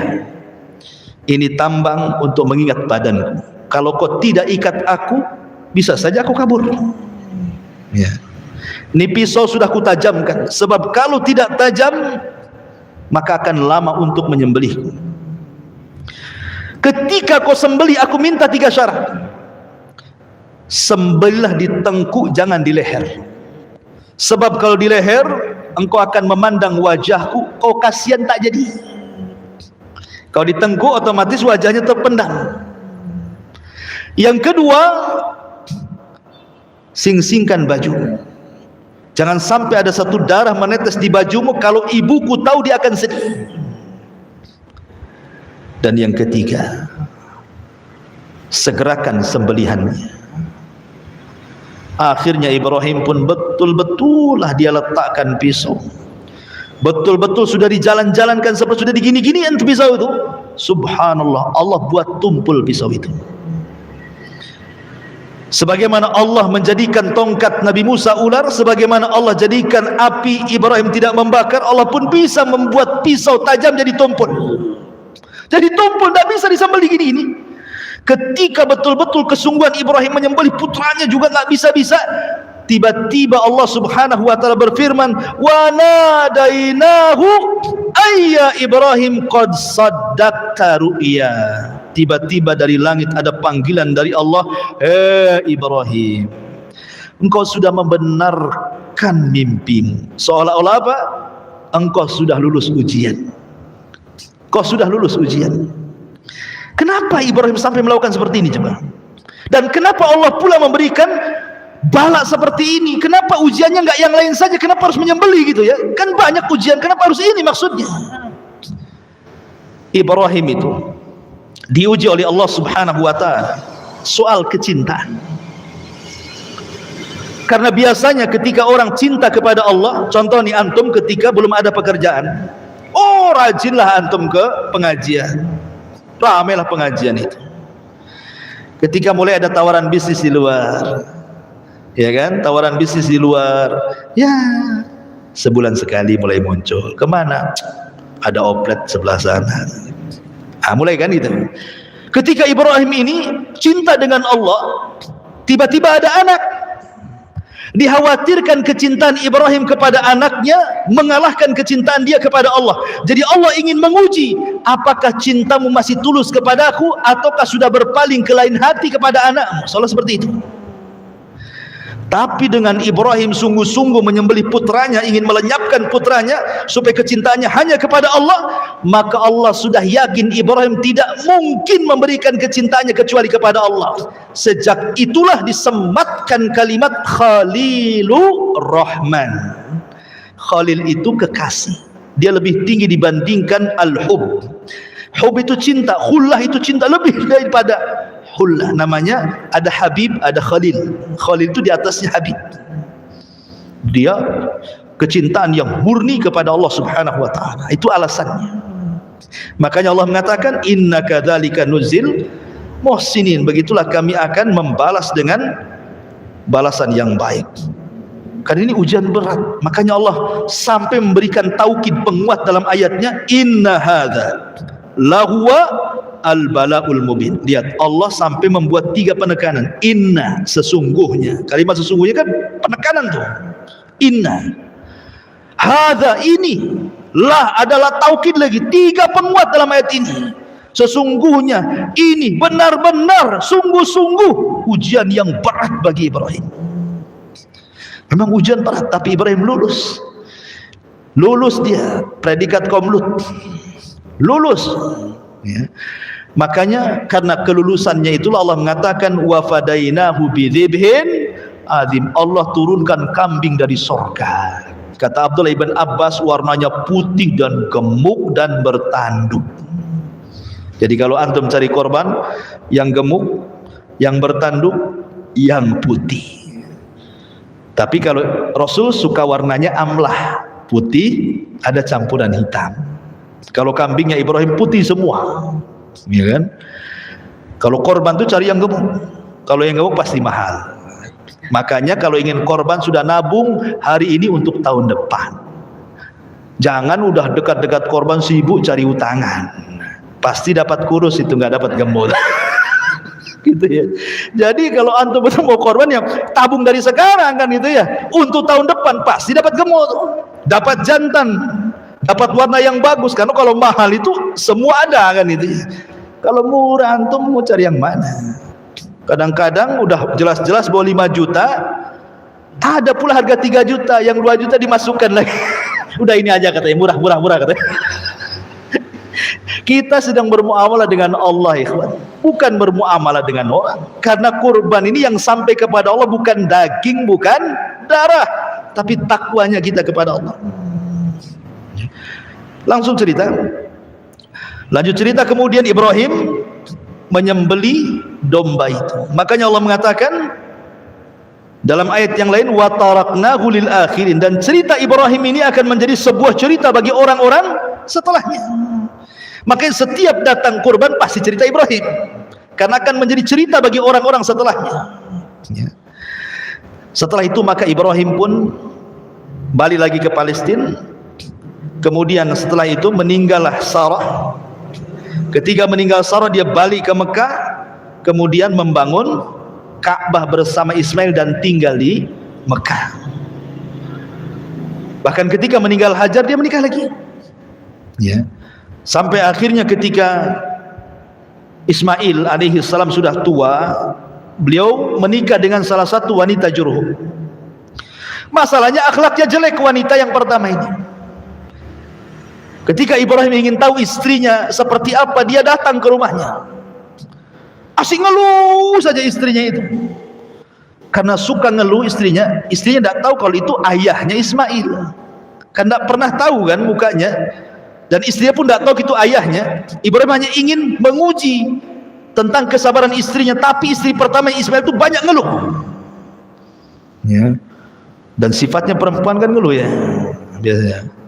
ini tambang untuk mengingat badanku. Kalau kau tidak ikat aku, bisa saja aku kabur. Ya. Ini pisau sudah kutajamkan, sebab kalau tidak tajam, maka akan lama untuk menyembelihku. Ketika kau sembelih, aku minta 3 syarat. Sembelihlah di tengkuk, jangan di leher. Sebab kalau di leher, engkau akan memandang wajahku, kau kasihan tak jadi. Kalau di tengkuk, otomatis wajahnya terpendam. Yang kedua, sing-singkan baju. Jangan sampai ada satu darah menetes di bajumu, kalau ibuku tahu dia akan sedih. Dan yang ketiga, segerakan sembelihannya. Akhirnya Ibrahim pun betul-betul lah dia letakkan pisau. Betul-betul sudah dijalan-jalankan, seperti sudah digini-ginian pisau itu. Subhanallah, Allah buat tumpul pisau itu. Sebagaimana Allah menjadikan tongkat Nabi Musa ular, sebagaimana Allah jadikan api Ibrahim tidak membakar, Allah pun bisa membuat pisau tajam jadi tumpul. Jadi tumpul, tidak bisa disembelih gini-gini. Ketika betul-betul kesungguhan Ibrahim menyembelih putranya juga tidak bisa-bisa, tiba-tiba Allah subhanahu wa ta'ala berfirman, wa nadainahu ayya Ibrahim qad saddaqta ru'ya. Tiba-tiba dari langit ada panggilan dari Allah, Ibrahim, engkau sudah membenarkan mimpimu. Seolah-olah apa? Engkau sudah lulus ujian. Kau sudah lulus ujian. Kenapa Ibrahim sampai melakukan seperti ini coba? Dan kenapa Allah pula memberikan bala seperti ini? Kenapa ujiannya enggak yang lain saja? Kenapa harus menyembelih gitu ya? Kan banyak ujian, kenapa harus ini maksudnya? Ibrahim itu diuji oleh Allah subhanahu wa ta'ala soal kecintaan. Karena biasanya ketika orang cinta kepada Allah, contoh nih antum ketika belum ada pekerjaan, oh rajinlah antum ke pengajian, ramailah pengajian itu. Ketika mulai ada tawaran bisnis di luar, ya kan, tawaran bisnis di luar, ya sebulan sekali mulai muncul. Kemana? Ada oplet sebelah sana. Mulai kan gitu. Ketika Ibrahim ini cinta dengan Allah, tiba-tiba ada anak. Dikhawatirkan kecintaan Ibrahim kepada anaknya mengalahkan kecintaan dia kepada Allah. Jadi Allah ingin menguji, apakah cintamu masih tulus kepadaku ataukah sudah berpaling ke lain hati kepada anakmu. Soalnya seperti itu. Tapi dengan Ibrahim sungguh-sungguh menyembelih putranya, ingin melenyapkan putranya supaya kecintaannya hanya kepada Allah, maka Allah sudah yakin Ibrahim tidak mungkin memberikan kecintaannya kecuali kepada Allah. Sejak itulah disematkan kalimat Khalilur Rahman. Khalil itu kekasih, dia lebih tinggi dibandingkan al-hub. Hub itu cinta, khullah itu cinta lebih daripada khullah. Namanya ada Habib, ada Khalil. Khalil itu di atasnya Habib. Dia kecintaan yang murni kepada Allah Subhanahu wa taala. Itu alasannya. Makanya Allah mengatakan inna kadzalika nuzil muhsinin. Begitulah kami akan membalas dengan balasan yang baik. Karena ini ujian berat. Makanya Allah sampai memberikan taukid penguat dalam ayatnya, inna hadza lahuwa al-bala'ul mubin. Lihat, Allah sampai membuat 3 penekanan. Inna, sesungguhnya. Kalimat sesungguhnya kan penekanan tuh. Inna. Hadza, ini. Lah adalah taukid lagi. 3 penguat dalam ayat ini. Sesungguhnya, ini benar-benar sungguh-sungguh ujian yang berat bagi Ibrahim. Memang ujian berat, tapi Ibrahim lulus. Lulus dia, predikat kaum Lut. Lulus, ya. Makanya karena kelulusannya itulah Allah mengatakan wa fadainahu bidzibhin azim. Allah turunkan kambing dari sorga. Kata Abdullah ibn Abbas, warnanya putih dan gemuk dan bertanduk. Jadi kalau antum cari korban yang gemuk, yang bertanduk, yang putih. Tapi kalau Rasul suka warnanya amlah, putih ada campuran hitam. Kalau kambingnya Ibrahim putih semua, ya kan? Kalau korban tuh cari yang gemuk. Kalau yang gemuk pasti mahal. Makanya kalau ingin korban sudah nabung hari ini untuk tahun depan. Jangan udah dekat-dekat korban sibuk cari utangan. Pasti dapat kurus itu, nggak dapat gemuk. Gitu ya. Jadi kalau antum betul mau korban yang tabung dari sekarang kan gitu ya. Untuk tahun depan pasti dapat gemuk, dapat jantan. Dapat warna yang bagus, karena kalau mahal itu semua ada kan itu. Kalau murah antum mau cari yang mana? Kadang-kadang udah jelas-jelas bawa 5 juta, ada pula harga 3 juta, yang 2 juta dimasukkan lagi. Udah ini aja katanya, murah katanya. Kita sedang bermuamalah dengan Allah, ikhwan, bukan bermuamalah dengan orang. Karena kurban ini yang sampai kepada Allah bukan daging, bukan darah, tapi takwanya kita kepada Allah. Langsung cerita. Lanjut cerita, kemudian Ibrahim menyembeli domba itu. Makanya Allah mengatakan dalam ayat yang lain, wa taraknahu lil akhirin, dan cerita Ibrahim ini akan menjadi sebuah cerita bagi orang-orang setelahnya. Makanya setiap datang kurban pasti cerita Ibrahim, karena akan menjadi cerita bagi orang-orang setelahnya. Setelah itu maka Ibrahim pun balik lagi ke Palestina. Kemudian setelah itu meninggallah Sarah. Ketika meninggal Sarah, dia balik ke Mekah, kemudian membangun Ka'bah bersama Ismail dan tinggal di Mekah. Bahkan ketika meninggal Hajar, dia menikah lagi. Ya. Sampai akhirnya ketika Ismail alaihi salam sudah tua, beliau menikah dengan salah satu wanita Jurhum. Masalahnya akhlaknya jelek wanita yang pertama ini. Ketika Ibrahim ingin tahu istrinya seperti apa, dia datang ke rumahnya. Asik ngeluh saja istrinya itu. Karena suka ngeluh istrinya tidak tahu kalau itu ayahnya Ismail. Kan tidak pernah tahu kan mukanya. Dan istrinya pun tidak tahu itu ayahnya. Ibrahim hanya ingin menguji tentang kesabaran istrinya. Tapi istri pertama Ismail itu banyak ngeluh. Ya. Dan sifatnya perempuan kan ngeluh ya. Biasanya.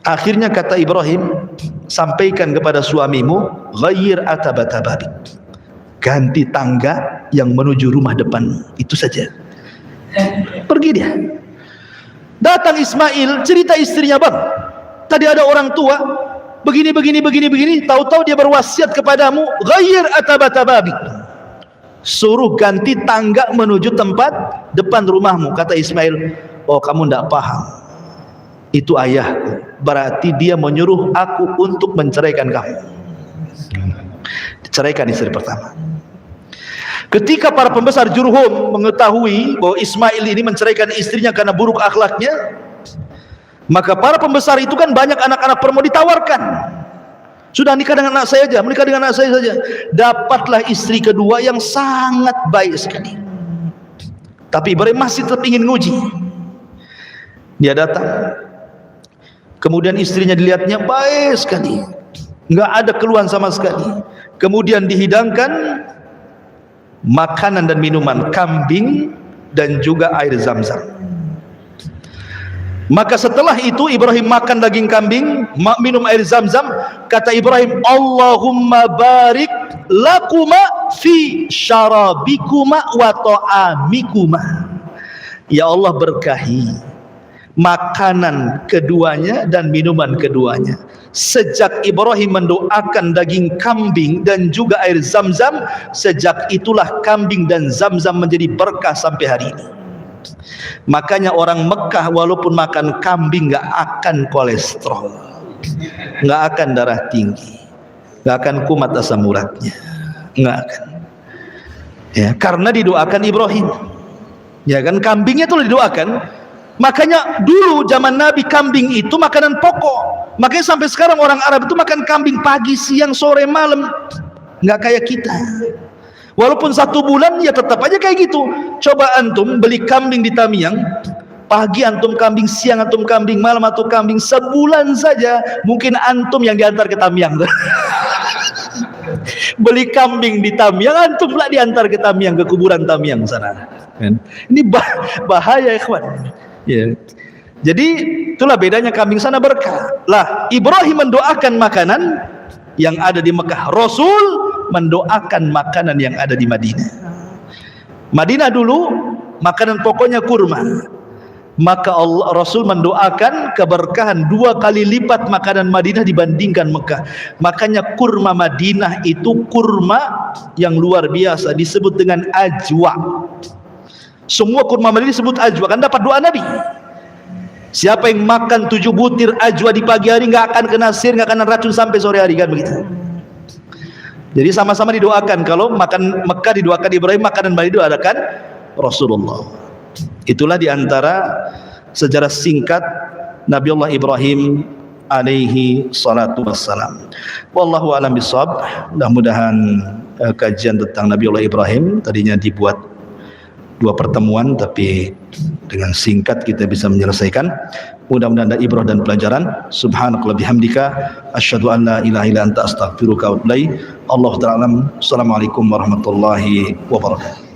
Akhirnya kata Ibrahim, sampaikan kepada suamimu, ghayyir atabat babik, ganti tangga yang menuju rumah depan, itu saja. Pergi dia. Datang Ismail, cerita istrinya, bang, tadi ada orang tua begini, tahu-tahu dia berwasiat kepadamu, ghayyir atabat babik, suruh ganti tangga menuju tempat depan rumahmu. Kata Ismail, oh kamu tidak paham, itu ayahku, berarti dia menyuruh aku untuk menceraikan kamu. Ceraikan istri pertama. Ketika para pembesar Jurhum mengetahui bahwa Ismail ini menceraikan istrinya karena buruk akhlaknya, maka para pembesar itu kan banyak anak-anak perempuan ditawarkan. Sudah nikah dengan anak saya saja, menikah dengan anak saya saja. Dapatlah istri kedua yang sangat baik sekali. Tapi Ibrahim masih tetap ingin nguji. Dia datang. Kemudian istrinya dilihatnya baik sekali, nggak ada keluhan sama sekali. Kemudian dihidangkan makanan dan minuman, kambing dan juga air Zam-Zam. Maka setelah itu Ibrahim makan daging kambing, minum air Zam-Zam. Kata Ibrahim, Allahumma barik lakuma fi syarabikuma wa ta'amikuma. Ya Allah, berkahi makanan keduanya dan minuman keduanya. Sejak Ibrahim mendoakan daging kambing dan juga air Zam-Zam, sejak itulah kambing dan Zam-Zam menjadi berkah sampai hari ini. Makanya orang Mekah walaupun makan kambing nggak akan kolesterol, nggak akan darah tinggi, nggak akan kumat asam uratnya, nggak akan. Ya, karena didoakan Ibrahim. Ya kan, kambingnya itu didoakan. Makanya dulu zaman Nabi kambing itu makanan pokok. Makanya sampai sekarang orang Arab itu makan kambing pagi, siang, sore, malam. Nggak kayak kita. Walaupun 1 bulan ya tetap aja kayak gitu. Coba antum beli kambing di Tamiang, pagi antum kambing, siang antum kambing, malam antum kambing, sebulan saja mungkin antum yang diantar ke Tamiang. Beli kambing di Tamiang, antum pula diantar ke Tamiang, ke kuburan Tamiang sana. Ini bahaya ikhwan. Ya. Jadi itulah bedanya kambing sana berkah. Lah Ibrahim mendoakan makanan yang ada di Mekah, Rasul mendoakan makanan yang ada di Madinah. Madinah dulu makanan pokoknya kurma. Maka Rasul mendoakan keberkahan 2 kali lipat makanan Madinah dibandingkan Mekah. Makanya kurma Madinah itu kurma yang luar biasa, disebut dengan ajwa. Semua kurma Madinah disebut ajwa, kan dapat doa Nabi. Siapa yang makan 7 butir ajwa di pagi hari nggak akan kena sihir, nggak akan racun sampai sore hari, kan begitu. Jadi sama-sama didoakan. Kalau makan Mekah didoakan Ibrahim, makanan Madinah didoakan Rasulullah. Itulah diantara sejarah singkat Nabiullah Ibrahim alaihi salatu wassalam. Wallahu a'lam bishawab. Mudah-mudahan kajian tentang Nabiullah Ibrahim tadinya dibuat 2 pertemuan, tapi dengan singkat kita bisa menyelesaikan. Mudah-mudahan ada ibrah dan pelajaran. Subhanakallah bihamdika asyhadu an la ilaha illa anta astaghfiruka wa atubu ilaik. Allahu ta'ala. Assalamualaikum warahmatullahi wabarakatuh.